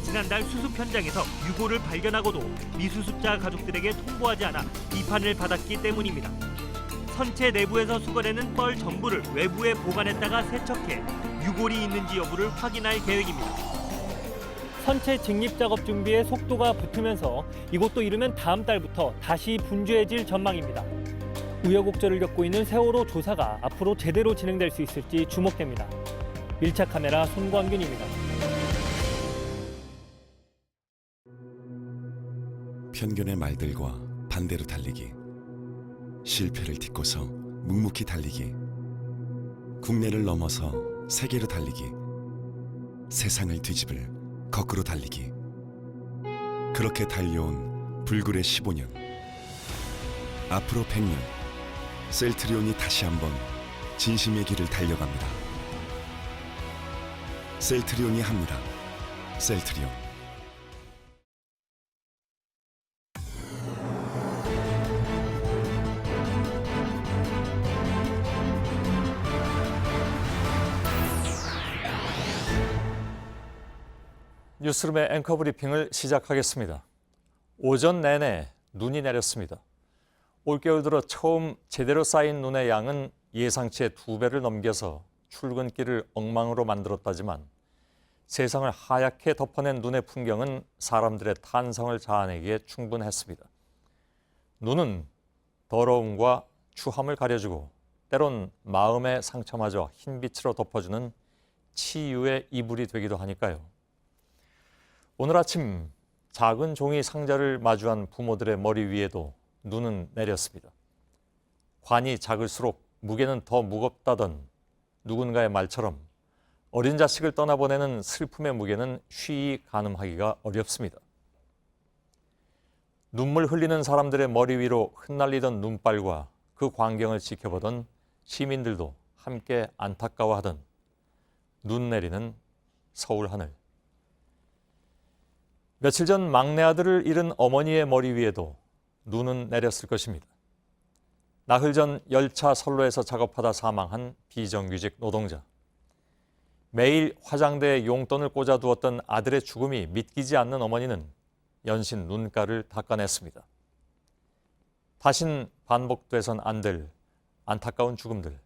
지난달 수습 현장에서 유골을 발견하고도 미수습자 가족들에게 통보하지 않아 비판을 받았기 때문입니다. 선체 내부에서 수거되는 뻘 전부를 외부에 보관했다가 세척해 유골이 있는지 여부를 확인할 계획입니다. 선체 직립 작업 준비에 속도가 붙으면서 이곳도 이르면 다음 달부터 다시 분주해질 전망입니다. 우여곡절을 겪고 있는 세월호 조사가 앞으로 제대로 진행될 수 있을지 주목됩니다. 밀착 카메라 손광균입니다. 편견의 말들과 반대로 달리기, 실패를 딛고서 묵묵히 달리기, 국내를 넘어서 세계로 달리기, 세상을 뒤집을 거꾸로 달리기. 그렇게 달려온 불굴의 15년, 앞으로 100년, 셀트리온이 다시 한번 진심의 길을 달려갑니다. 셀트리온이 합니다. 셀트리온. 뉴스룸의 앵커 브리핑을 시작하겠습니다. 오전 내내 눈이 내렸습니다. 올겨울 들어 처음 제대로 쌓인 눈의 양은 예상치의 2배를 넘겨서 출근길을 엉망으로 만들었다지만 세상을 하얗게 덮어낸 눈의 풍경은 사람들의 탄성을 자아내기에 충분했습니다. 눈은 더러움과 추함을 가려주고 때론 마음의 상처마저 흰빛으로 덮어주는 치유의 이불이 되기도 하니까요. 오늘 아침 작은 종이 상자를 마주한 부모들의 머리 위에도 눈은 내렸습니다. 관이 작을수록 무게는 더 무겁다던 누군가의 말처럼 어린 자식을 떠나보내는 슬픔의 무게는 쉬이 가늠하기가 어렵습니다. 눈물 흘리는 사람들의 머리 위로 흩날리던 눈발과 그 광경을 지켜보던 시민들도 함께 안타까워하던 눈 내리는 서울 하늘. 며칠 전 막내 아들을 잃은 어머니의 머리 위에도 눈은 내렸을 것입니다. 나흘 전 열차 선로에서 작업하다 사망한 비정규직 노동자. 매일 화장대에 용돈을 꽂아두었던 아들의 죽음이 믿기지 않는 어머니는 연신 눈가를 닦아냈습니다. 다신 반복돼선 안 될 안타까운 죽음들.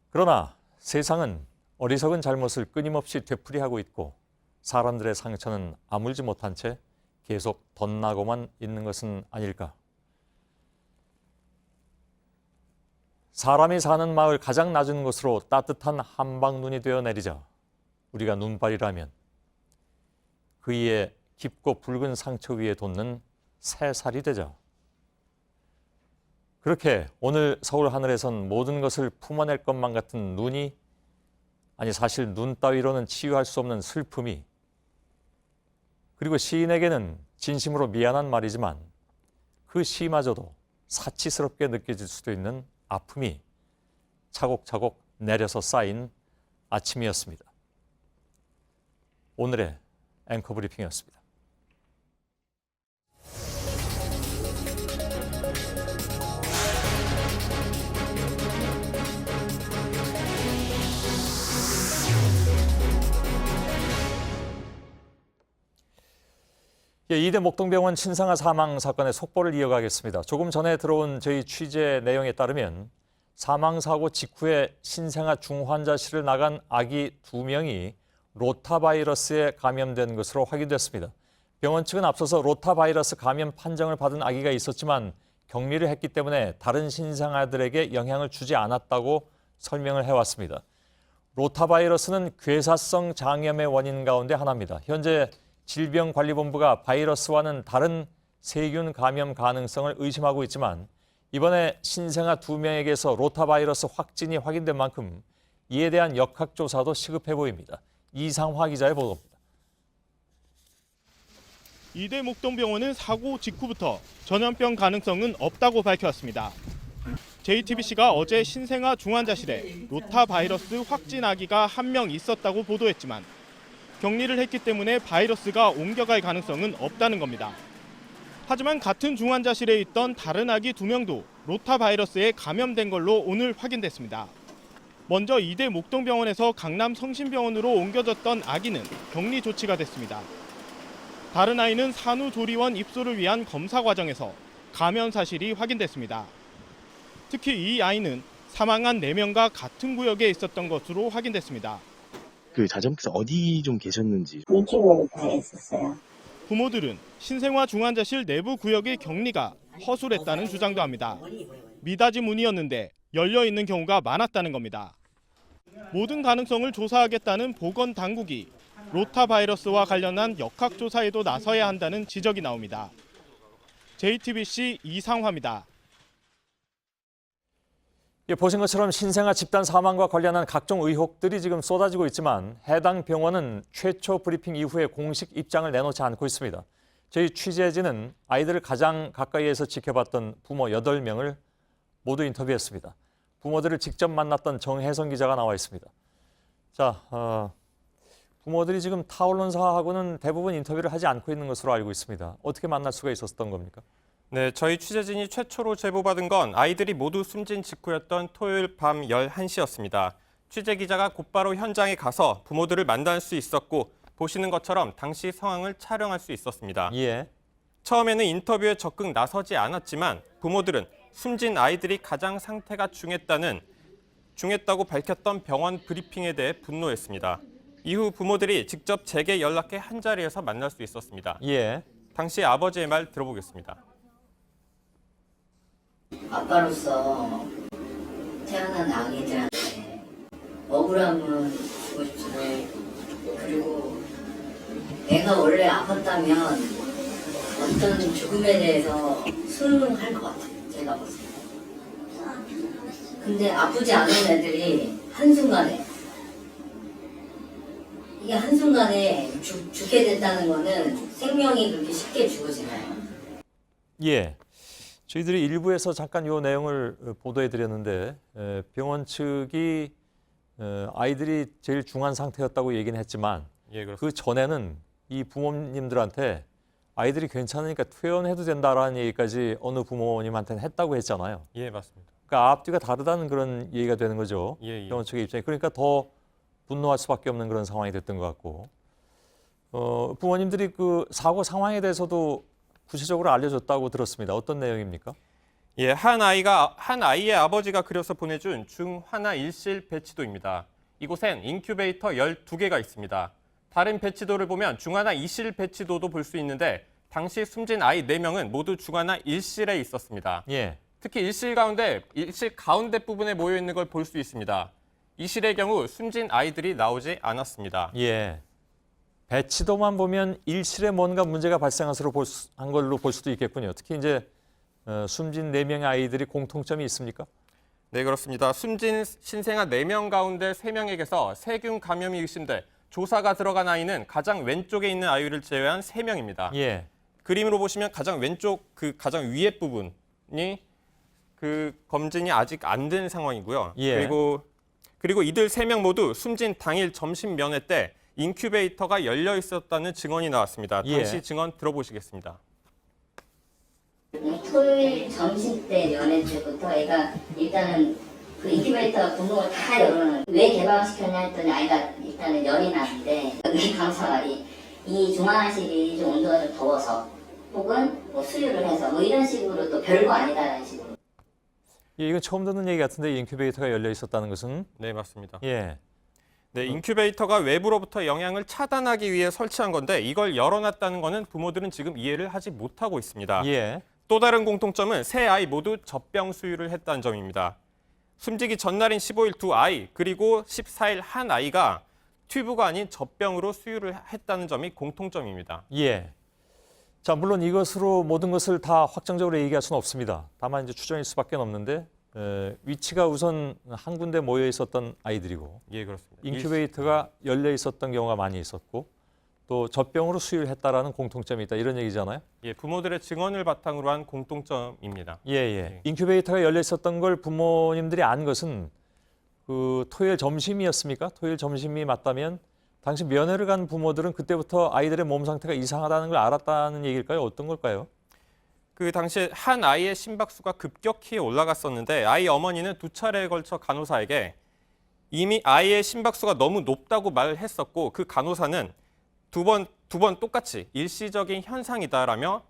그러나 세상은 어리석은 잘못을 끊임없이 되풀이하고 있고 사람들의 상처는 아물지 못한 채 계속 덧나고만 있는 것은 아닐까. 사람이 사는 마을 가장 낮은 곳으로 따뜻한 한방눈이 되어 내리자 우리가 눈발이라면 그 이에 깊고 붉은 상처 위에 돋는 새살이 되자. 그렇게 오늘 서울 하늘에선 모든 것을 품어낼 것만 같은 눈이, 아니 사실 눈 따위로는 치유할 수 없는 슬픔이, 그리고 시인에게는 진심으로 미안한 말이지만 그 시마저도 사치스럽게 느껴질 수도 있는 아픔이 차곡차곡 내려서 쌓인 아침이었습니다. 오늘의 앵커 브리핑이었습니다. 이대 목동병원 신생아 사망 사건의 속보를 이어가겠습니다. 조금 전에 들어온 저희 취재 내용에 따르면 사망사고 직후에 신생아 중환자실을 나간 아기 2명이 로타바이러스에 감염된 것으로 확인됐습니다. 병원 측은 앞서서 로타바이러스 감염 판정을 받은 아기가 있었지만 격리를 했기 때문에 다른 신생아들에게 영향을 주지 않았다고 설명을 해왔습니다. 로타바이러스는 괴사성 장염의 원인 가운데 하나입니다. 현재 질병관리본부가 바이러스와는 다른 세균 감염 가능성을 의심하고 있지만 이번에 신생아 2명에게서 로타바이러스 확진이 확인된 만큼 이에 대한 역학조사도 시급해 보입니다. 이상화 기자의 보도입니다. 이대 목동병원은 사고 직후부터 전염병 가능성은 없다고 밝혔습니다. JTBC가 어제 신생아 중환자실에 로타바이러스 확진 아기가 1명 있었다고 보도했지만 격리를 했기 때문에 바이러스가 옮겨갈 가능성은 없다는 겁니다. 하지만 같은 중환자실에 있던 다른 아기 2명도 로타바이러스에 감염된 걸로 오늘 확인됐습니다. 먼저 이대 목동병원에서 강남 성심병원으로 옮겨졌던 아기는 격리 조치가 됐습니다. 다른 아이는 산후조리원 입소를 위한 검사 과정에서 감염 사실이 확인됐습니다. 특히 이 아이는 사망한 4명과 같은 구역에 있었던 것으로 확인됐습니다. 그 자정께서 어디 좀 계셨는지. 일주일에 가했었어요. 부모들은 신생아 중환자실 내부 구역의 격리가 허술했다는 주장도 합니다. 미닫이 문이었는데 열려 있는 경우가 많았다는 겁니다. 모든 가능성을 조사하겠다는 보건당국이 로타바이러스와 관련한 역학조사에도 나서야 한다는 지적이 나옵니다. JTBC 이상화입니다. 보신 것처럼 신생아 집단 사망과 관련한 각종 의혹들이 지금 쏟아지고 있지만 해당 병원은 최초 브리핑 이후에 공식 입장을 내놓지 않고 있습니다. 저희 취재진은 아이들을 가장 가까이에서 지켜봤던 부모 8명을 모두 인터뷰했습니다. 부모들을 직접 만났던 정혜성 기자가 나와 있습니다. 자, 부모들이 지금 타 언론사하고는 대부분 인터뷰를 하지 않고 있는 것으로 알고 있습니다. 어떻게 만날 수가 있었던 겁니까? 네, 저희 취재진이 최초로 제보받은 건 아이들이 모두 숨진 직후였던 토요일 밤 11시였습니다. 취재 기자가 곧바로 현장에 가서 부모들을 만날 수 있었고 보시는 것처럼 당시 상황을 촬영할 수 있었습니다. 예. 처음에는 인터뷰에 적극 나서지 않았지만 부모들은 숨진 아이들이 가장 상태가 중했다고 밝혔던 병원 브리핑에 대해 분노했습니다. 이후 부모들이 직접 제게 연락해 한자리에서 만날 수 있었습니다. 예. 당시 아버지의 말 들어보겠습니다. 아빠로서 태어난 아기들한테 억울함은 주고 싶지만 그리고 내가 원래 아팠다면 어떤 죽음에 대해서 순응할 것 같아요. 제가 봤을 때. 근데 아프지 않은 애들이 한순간에 이게 한순간에 죽게 됐다는 거는 생명이 그렇게 쉽게 죽어지나요? 예. 저희들이 일부에서 잠깐 이 내용을 보도해 드렸는데 병원 측이 아이들이 제일 중한 상태였다고 얘기는 했지만 예, 그렇습니다. 그 전에는 이 부모님들한테 아이들이 괜찮으니까 퇴원해도 된다라는 얘기까지 어느 부모님한테는 했다고 했잖아요. 예, 맞습니다. 그러니까 앞뒤가 다르다는 그런 얘기가 되는 거죠. 예, 예. 병원 측의 입장에. 그러니까 더 분노할 수밖에 없는 그런 상황이 됐던 것 같고 부모님들이 그 사고 상황에 대해서도 구체적으로 알려줬다고 들었습니다. 어떤 내용입니까? 예, 한 아이의 아버지가 그려서 보내준 중환아 일실 배치도입니다. 이곳엔 인큐베이터 12개가 있습니다. 다른 배치도를 보면 중환아 2실 배치도도 볼 수 있는데 당시 숨진 아이 4명은 모두 중환아 1실에 있었습니다. 예. 특히 1실 가운데 부분에 모여 있는 걸 볼 수 있습니다. 2실의 경우 숨진 아이들이 나오지 않았습니다. 예. 배치도만 보면 1실에 뭔가 문제가 발생한 걸로 볼 수도 있겠군요. 특히 이제 숨진 4명의 아이들이 공통점이 있습니까? 네, 그렇습니다. 숨진 신생아 4명 가운데 3명에게서 세균 감염이 의심돼 조사가 들어간 아이는 가장 왼쪽에 있는 아이를 제외한 3명입니다. 예. 그림으로 보시면 가장 왼쪽 가장 위에 부분이 검진이 아직 안 된 상황이고요. 예. 그리고 이들 3명 모두 숨진 당일 점심 면회 때 인큐베이터가 열려 있었다는 증언이 나왔습니다. 당시 예. 증언 들어보시겠습니다. 토요일 점심 때 연애 때부터 애가 일단은 그 인큐베이터 구멍을 다 열어놓은 왜 개방시켰냐 했더니 아이가 일단은 열이 나는데 이 강사말이 이 중환아실이 좀 온도가 좀 더워서 혹은 뭐 수유를 해서 뭐 이런 식으로 또 별거 아니다라는 식으로. 예, 이건 처음 듣는 얘기 같은데 인큐베이터가 열려 있었다는 것은? 네, 맞습니다. 예. 네, 인큐베이터가 외부로부터 영향을 차단하기 위해 설치한 건데 이걸 열어놨다는 것은 부모들은 지금 이해를 하지 못하고 있습니다. 예. 또 다른 공통점은 세 아이 모두 젖병 수유를 했다는 점입니다. 숨지기 전날인 15일 2아이 그리고 14일 한 아이가 튜브가 아닌 젖병으로 수유를 했다는 점이 공통점입니다. 예. 자, 물론 이것으로 모든 것을 다 확정적으로 얘기할 수는 없습니다. 다만 이제 추정일 수밖에 없는데 위치가 우선 한 군데 모여 있었던 아이들이고 예, 그렇습니다. 인큐베이터가 열려 있었던 경우가 많이 있었고 또 젖병으로 수유를 했다라는 공통점이 있다 이런 얘기잖아요. 예, 부모들의 증언을 바탕으로 한 공통점입니다. 예, 예. 인큐베이터가 열려 있었던 걸 부모님들이 안 것은 그 토요일 점심이었습니까? 토요일 점심이 맞다면 당시 면회를 간 부모들은 그때부터 아이들의 몸 상태가 이상하다는 걸 알았다는 얘기일까요? 어떤 걸까요? 그 당시에 한 아이의 심박수가 급격히 올라갔었는데 아이 어머니는 2차례에 걸쳐 간호사에게 이미 아이의 심박수가 너무 높다고 말했었고 그 간호사는 두 번 똑같이 일시적인 현상이다라며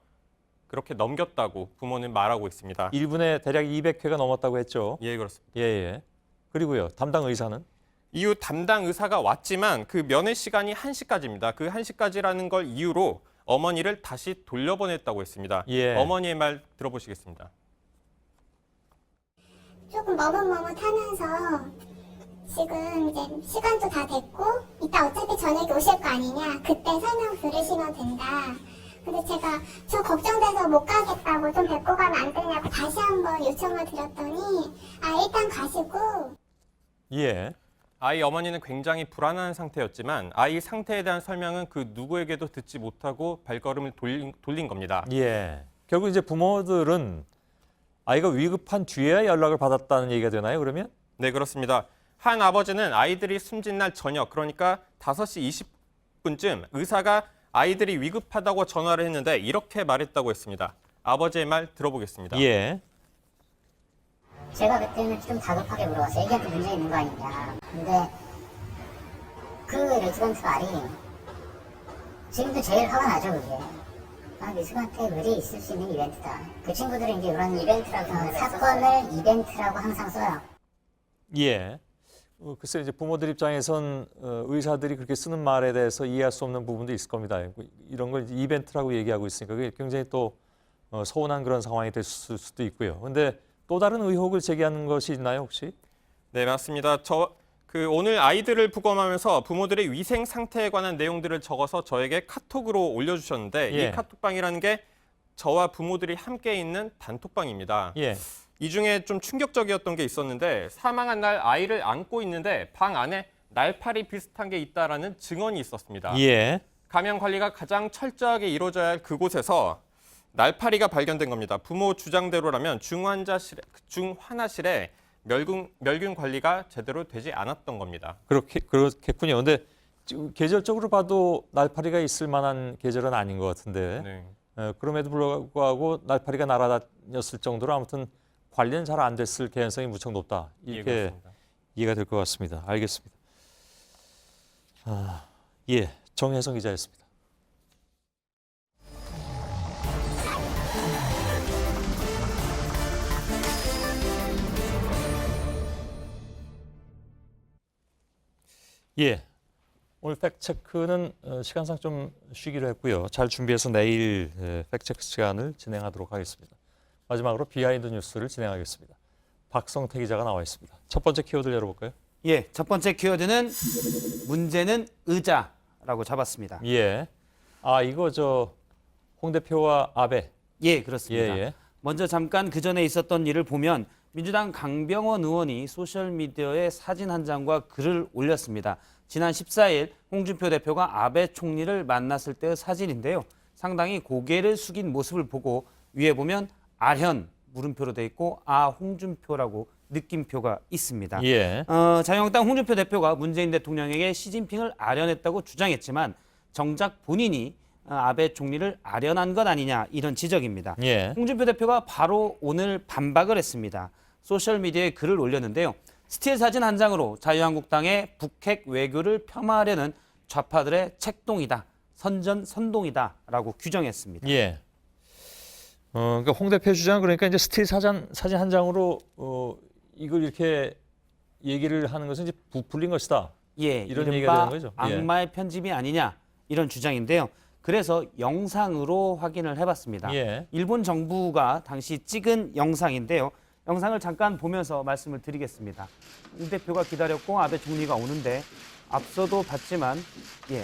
그렇게 넘겼다고 부모는 말하고 있습니다. 1분에 대략 200회가 넘었다고 했죠. 예, 그렇습니다. 예, 예. 그리고요, 담당 의사는? 이후 담당 의사가 왔지만 그 면회 시간이 1시까지입니다. 그 1시까지라는 걸 이유로 어머니를 다시 돌려보냈다고 했습니다. 예. 어머니의 말 들어보시겠습니다. 조금 머뭇머뭇하면서 지금 이제 시간도 다 됐고 이따 어차피 저녁에 오실 거 아니냐 그때 설명 들으시면 된다. 근데 제가 저 걱정돼서 못 가겠다고 좀 뵙고 가면 안 되냐고 다시 한번 요청을 드렸더니 일단 가시고. 예. 아이 어머니는 굉장히 불안한 상태였지만 아이 상태에 대한 설명은 그 누구에게도 듣지 못하고 발걸음을 돌린 겁니다. 예. 결국 이제 부모들은 아이가 위급한 뒤에야 연락을 받았다는 얘기가 되나요, 그러면? 네, 그렇습니다. 한 아버지는 아이들이 숨진 날 저녁, 그러니까 5시 20분쯤 의사가 아이들이 위급하다고 전화를 했는데 이렇게 말했다고 했습니다. 아버지의 말 들어보겠습니다. 예. 제가 그때는 좀 다급하게 물어봤어요. 애기한테 문제 있는 거 아니냐. 근데 그 레지던트 말이 지금도 제일 화가 나죠, 그게. 레지던트에 의뢰 있을 수 있는 이벤트다. 그 친구들은 이제 이런 이벤트라고 하는 사건을 이벤트라고 항상 써요. 예. 글쎄 이제 부모들 입장에선 의사들이 그렇게 쓰는 말에 대해서 이해할 수 없는 부분도 있을 겁니다. 이런 걸 이제 이벤트라고 얘기하고 있으니까 그게 굉장히 또 서운한 그런 상황이 됐을 수도 있고요. 그런데 또 다른 의혹을 제기하는 것이 있나요, 혹시? 네, 맞습니다. 오늘 아이들을 부검하면서 부모들의 위생 상태에 관한 내용들을 적어서 저에게 카톡으로 올려주셨는데 예. 이 카톡방이라는 게 저와 부모들이 함께 있는 단톡방입니다. 예. 이 중에 좀 충격적이었던 게 있었는데 사망한 날 아이를 안고 있는데 방 안에 날파리 비슷한 게 있다라는 증언이 있었습니다. 예. 감염 관리가 가장 철저하게 이루어져야 할 그곳에서 날파리가 발견된 겁니다. 부모 주장대로라면 중환자실에 멸균 관리가 제대로 되지 않았던 겁니다. 그렇겠군요. 근데 지금 계절적으로 봐도 날파리가 있을 만한 계절은 아닌 것 같은데 네. 그럼에도 불구하고 날파리가 날아다녔을 정도로 아무튼 관리는 잘 안 됐을 개연성이 무척 높다. 이렇게 이해가 될 것 같습니다. 알겠습니다. 예, 정혜성 기자였습니다. 예, 오늘 팩트체크는 시간상 좀 쉬기로 했고요. 잘 준비해서 내일 팩트체크 시간을 진행하도록 하겠습니다. 마지막으로 비하인드 뉴스를 진행하겠습니다. 박성태 기자가 나와 있습니다. 첫 번째 키워드를 열어볼까요? 예, 첫 번째 키워드는 문제는 의자라고 잡았습니다. 예, 이거 홍 대표와 아베. 예, 그렇습니다. 예. 먼저 잠깐 그 전에 있었던 일을 보면 민주당 강병원 의원이 소셜미디어에 사진 한 장과 글을 올렸습니다. 지난 14일 홍준표 대표가 아베 총리를 만났을 때의 사진인데요. 상당히 고개를 숙인 모습을 보고 위에 보면 아현 물음표로 돼 있고 홍준표라고 느낌표가 있습니다. 예. 자유한국당 홍준표 대표가 문재인 대통령에게 시진핑을 아련했다고 주장했지만 정작 본인이 아베 총리를 아련한 것 아니냐 이런 지적입니다. 예. 홍준표 대표가 바로 오늘 반박을 했습니다. 소셜미디어에 글을 올렸는데요. 스틸 사진 한 장으로 자유한국당의 북핵 외교를 폄하하려는 좌파들의 책동이다, 선전선동이다라고 규정했습니다. 예. 그러니까 홍 대표 주장은 그러니까 이제 스틸 사진 한 장으로 이걸 이렇게 얘기를 하는 것은 이제 부풀린 것이다. 예, 이런 얘기가 되는 거죠. 악마의 편집이 아니냐 이런 주장인데요. 그래서 영상으로 확인을 해봤습니다. 예. 일본 정부가 당시 찍은 영상인데요. 영상을 잠깐 보면서 말씀을 드리겠습니다. 이 대표가 기다렸고 아베 총리가 오는데 앞서도 봤지만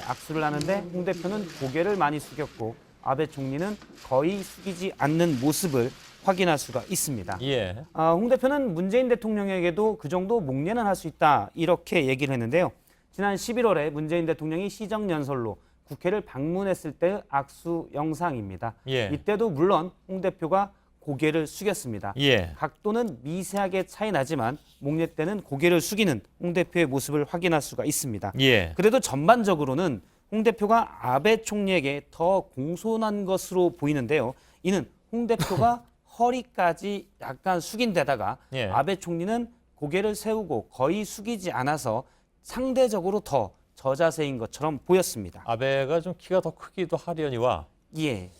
악수를 하는데 홍 대표는 고개를 많이 숙였고 아베 총리는 거의 숙이지 않는 모습을 확인할 수가 있습니다. 예. 홍 대표는 문재인 대통령에게도 그 정도 목례는 할 수 있다 이렇게 얘기를 했는데요. 지난 11월에 문재인 대통령이 시정연설로 국회를 방문했을 때의 악수 영상입니다. 예. 이때도 물론 홍 대표가 고개를 숙였습니다. 예. 각도는 미세하게 차이 나지만 목례 때는 고개를 숙이는 홍 대표의 모습을 확인할 수가 있습니다. 예. 그래도 전반적으로는 홍 대표가 아베 총리에게 더 공손한 것으로 보이는데요. 이는 홍 대표가 허리까지 약간 숙인 데다가 예. 아베 총리는 고개를 세우고 거의 숙이지 않아서 상대적으로 더 저자세인 것처럼 보였습니다. 아베가 좀 키가 더 크기도 하려니와 예.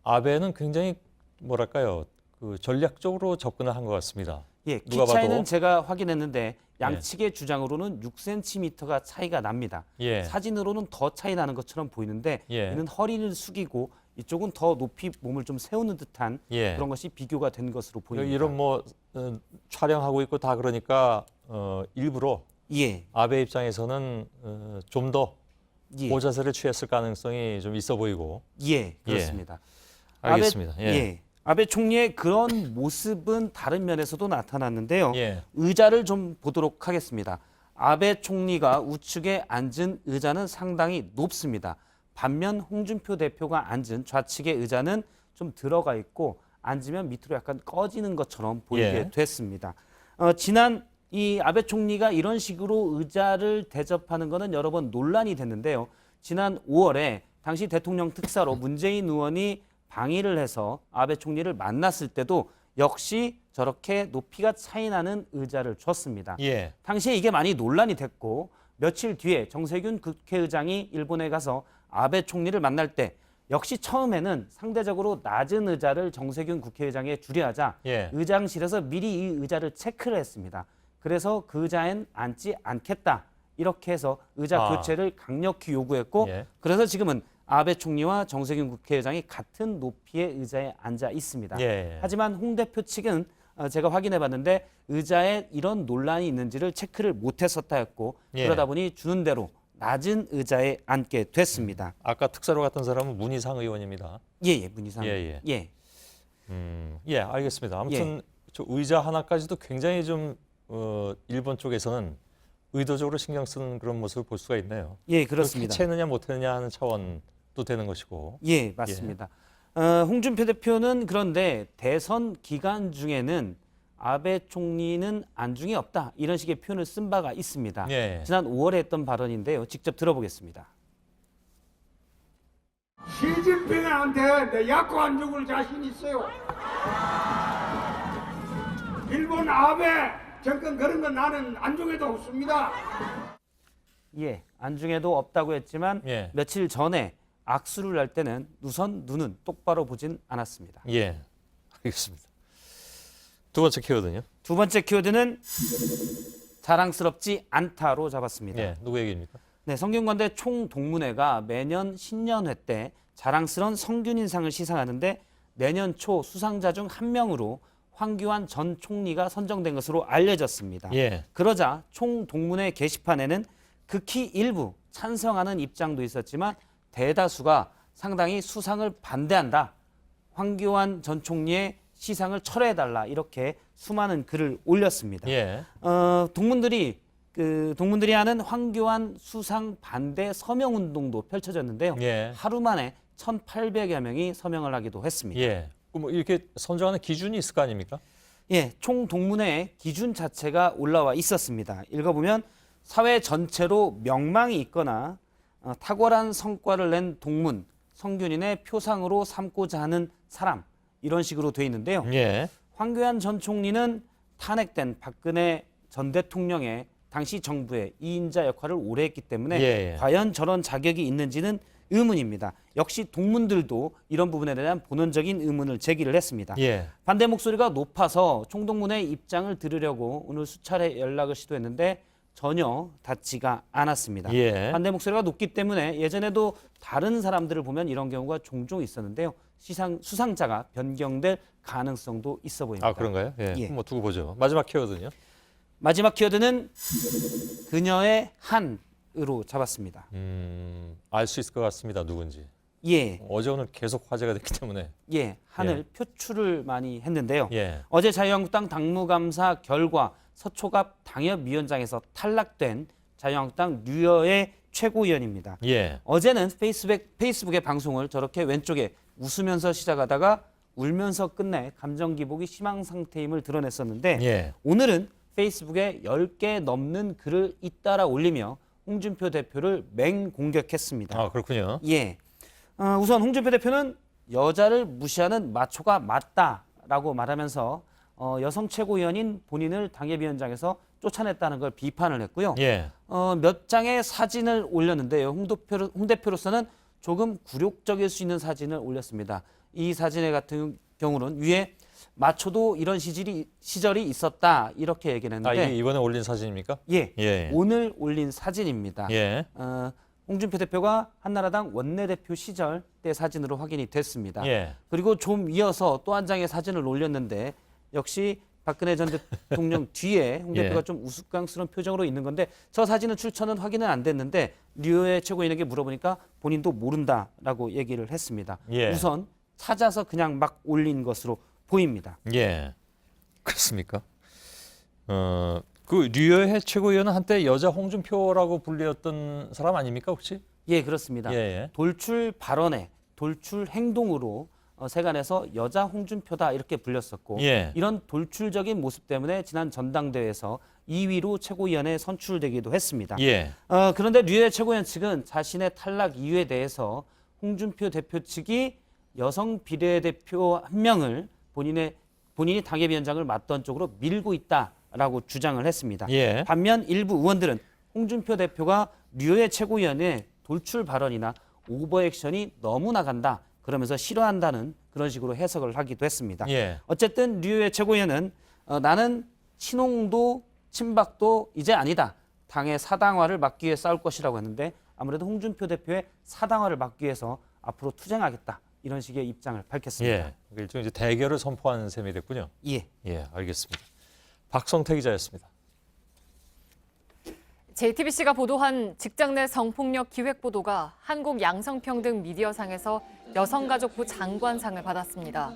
아베는 굉장히 뭐랄까요? 전략적으로 접근을 한 것 같습니다. 예, 키 누가 차이는 봐도. 제가 확인했는데 양측의 주장으로는 6cm가 차이가 납니다. 예. 사진으로는 더 차이 나는 것처럼 보이는데 예. 이는 허리를 숙이고 이쪽은 더 높이 몸을 좀 세우는 듯한 예. 그런 것이 비교가 된 것으로 보입니다. 이런 촬영하고 있고 다 그러니까 일부러 아베 입장에서는 좀 더 고자세를 취했을 가능성이 좀 있어 보이고. 그렇습니다. 알겠습니다. 아베 총리의 그런 모습은 다른 면에서도 나타났는데요. 예. 의자를 좀 보도록 하겠습니다. 아베 총리가 우측에 앉은 의자는 상당히 높습니다. 반면 홍준표 대표가 앉은 좌측의 의자는 좀 들어가 있고 앉으면 밑으로 약간 꺼지는 것처럼 보이게 됐습니다. 지난 이 아베 총리가 이런 식으로 의자를 대접하는 것은 여러 번 논란이 됐는데요. 지난 5월에 당시 대통령 특사로 문재인 의원이 방의를 해서 아베 총리를 만났을 때도 역시 저렇게 높이가 차이 나는 의자를 줬습니다. 예. 당시에 이게 많이 논란이 됐고 며칠 뒤에 정세균 국회의장이 일본에 가서 아베 총리를 만날 때 역시 처음에는 상대적으로 낮은 의자를 정세균 국회의장에 주례하자 의장실에서 미리 이 의자를 체크를 했습니다. 그래서 그 의자엔 앉지 않겠다. 이렇게 해서 의자 교체를 강력히 요구했고 그래서 지금은 아베 총리와 정세균 국회의장이 같은 높이의 의자에 앉아 있습니다. 하지만 홍 대표 측은 제가 확인해 봤는데 의자에 이런 논란이 있는지를 체크를 못했었다 했고 그러다 보니 주는 대로 낮은 의자에 앉게 됐습니다. 아까 특사로 갔던 사람은 문희상 의원입니다. 예, 문희상. 알겠습니다. 아무튼 저 의자 하나까지도 굉장히 좀 일본 쪽에서는 의도적으로 신경 쓰는 그런 모습을 볼 수가 있네요. 예, 그렇습니다. 해체했느냐 못했느냐 하는 차원도 되는 것이고. 예, 맞습니다. 홍준표 대표는 그런데 대선 기간 중에는 아베 총리는 안중에 없다 이런 식의 표현을 쓴 바가 있습니다. 지난 5월에 했던 발언인데요. 직접 들어보겠습니다. 시진핑한테 내 약고 안 죽을 자신 있어요. 일본 아베 정권 그런 건 나는 안중에도 없습니다. 예, 안중에도 없다고 했지만 며칠 전에 악수를 할 때는 우선 눈은 똑바로 보진 않았습니다. 예, 알겠습니다. 두 번째 키워드는요? 두 번째 키워드는 자랑스럽지 않다로 잡았습니다. 예, 누구 얘기입니까? 네, 성균관대 총동문회가 매년 신년회 때 자랑스러운 성균인상을 시상하는데 내년 초 수상자 중 한 명으로 황교안 전 총리가 선정된 것으로 알려졌습니다. 그러자 총동문회 게시판에는 극히 일부 찬성하는 입장도 있었지만 대다수가 상당히 수상을 반대한다. 황교안 전 총리의 시상을 철회해달라. 이렇게 수많은 글을 올렸습니다. 동문들이 하는 황교안 수상 반대 서명 운동도 펼쳐졌는데요. 하루 만에 1,800여 명이 서명을 하기도 했습니다. 뭐 이렇게 선정하는 기준이 있을 거 아닙니까? 예, 총동문회에 기준 자체가 올라와 있었습니다. 읽어보면 사회 전체로 명망이 있거나 탁월한 성과를 낸 동문, 성균인의 표상으로 삼고자 하는 사람 이런 식으로 돼 있는데요. 황교안 전 총리는 탄핵된 박근혜 전 대통령의 당시 정부의 2인자 역할을 오래 했기 때문에 과연 저런 자격이 있는지는 의문입니다. 역시 동문들도 이런 부분에 대한 본원적인 의문을 제기를 했습니다. 반대 목소리가 높아서 총동문회 입장을 들으려고 오늘 수차례 연락을 시도했는데 전혀 닿지가 않았습니다. 반대 목소리가 높기 때문에 예전에도 다른 사람들을 보면 이런 경우가 종종 있었는데요. 수상자가 변경될 가능성도 있어 보입니다. 아, 그런가요? 뭐 두고 보죠. 마지막 키워드는요? 마지막 키워드는 그녀의 한으로 잡았습니다. 알 수 있을 것 같습니다. 누군지. 어제 오늘 계속 화제가 됐기 때문에. 한을 표출을 많이 했는데요. 어제 자유한국당 당무감사 결과 서초갑 당협위원장에서 탈락된 자유한국당 류여의 최고위원입니다. 어제는 페이스북의 방송을 저렇게 왼쪽에 웃으면서 시작하다가 울면서 끝내 감정 기복이 심한 상태임을 드러냈었는데 오늘은 페이스북에 10개 넘는 글을 잇따라 올리며 홍준표 대표를 맹공격했습니다. 아, 그렇군요. 우선 홍준표 대표는 여자를 무시하는 마초가 맞다라고 말하면서 여성 최고위원인 본인을 당협위원장에서 쫓아냈다는 걸 비판을 했고요. 몇 장의 사진을 올렸는데요. 홍 대표로서는 조금 굴욕적일 수 있는 사진을 올렸습니다. 이 사진의 같은 경우는 위에 마초도 이런 시절이 있었다 이렇게 얘기를 했는데 이게 이번에 올린 사진입니까? 오늘 올린 사진입니다. 홍준표 대표가 한나라당 원내대표 시절 때 사진으로 확인이 됐습니다. 그리고 좀 이어서 또 한 장의 사진을 올렸는데 역시 박근혜 전 대통령 뒤에 홍 대표가 좀 우스꽝스러운 표정으로 있는 건데 저 사진은 출처는 확인은 안 됐는데 류의 최고위원에게 물어보니까 본인도 모른다라고 얘기를 했습니다. 우선 찾아서 그냥 막 올린 것으로 보입니다. 그렇습니까? 그 류여의 최고위원은 한때 여자 홍준표라고 불렸던 사람 아닙니까 혹시? 그렇습니다. 돌출 발언에 돌출 행동으로 세간에서 여자 홍준표다 이렇게 불렸었고 이런 돌출적인 모습 때문에 지난 전당대회에서 2위로 최고위원에 선출되기도 했습니다. 그런데 류의 최고위원 측은 자신의 탈락 이유에 대해서 홍준표 대표 측이 여성 비례대표 한 명을 본인이 당협위원장을 맡던 쪽으로 밀고 있다라고 주장을 했습니다. 반면 일부 의원들은 홍준표 대표가 류의 최고위원의 돌출 발언이나 오버액션이 너무 나간다. 그러면서 싫어한다는 그런 식으로 해석을 하기도 했습니다. 어쨌든 류의 최고위원은 나는 친홍도 친박도 이제 아니다. 당의 사당화를 막기 위해 싸울 것이라고 했는데 아무래도 홍준표 대표의 사당화를 막기 위해서 앞으로 투쟁하겠다. 이런 식의 입장을 밝혔습니다. 예, 일종의 이제 대결을 선포한 셈이 됐군요. 예. 예, 알겠습니다. 박성태 기자였습니다. JTBC가 보도한 직장 내 성폭력 기획 보도가 한국 양성평등 미디어상에서 여성가족부 장관상을 받았습니다.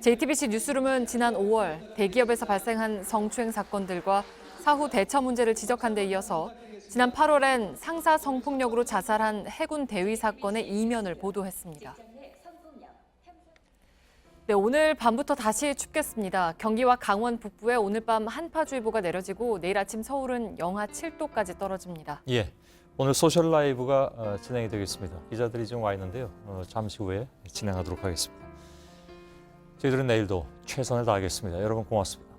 JTBC 뉴스룸은 지난 5월 대기업에서 발생한 성추행 사건들과 사후 대처 문제를 지적한 데 이어서 지난 8월엔 상사 성폭력으로 자살한 해군 대위 사건의 이면을 보도했습니다. 네, 오늘 밤부터 다시 춥겠습니다. 경기와 강원 북부에 오늘 밤 한파주의보가 내려지고 내일 아침 서울은 영하 7도까지 떨어집니다. 예, 오늘 소셜 라이브가 진행이 되겠습니다. 기자들이 지금 와 있는데요. 잠시 후에 진행하도록 하겠습니다. 저희들은 내일도 최선을 다하겠습니다. 여러분 고맙습니다.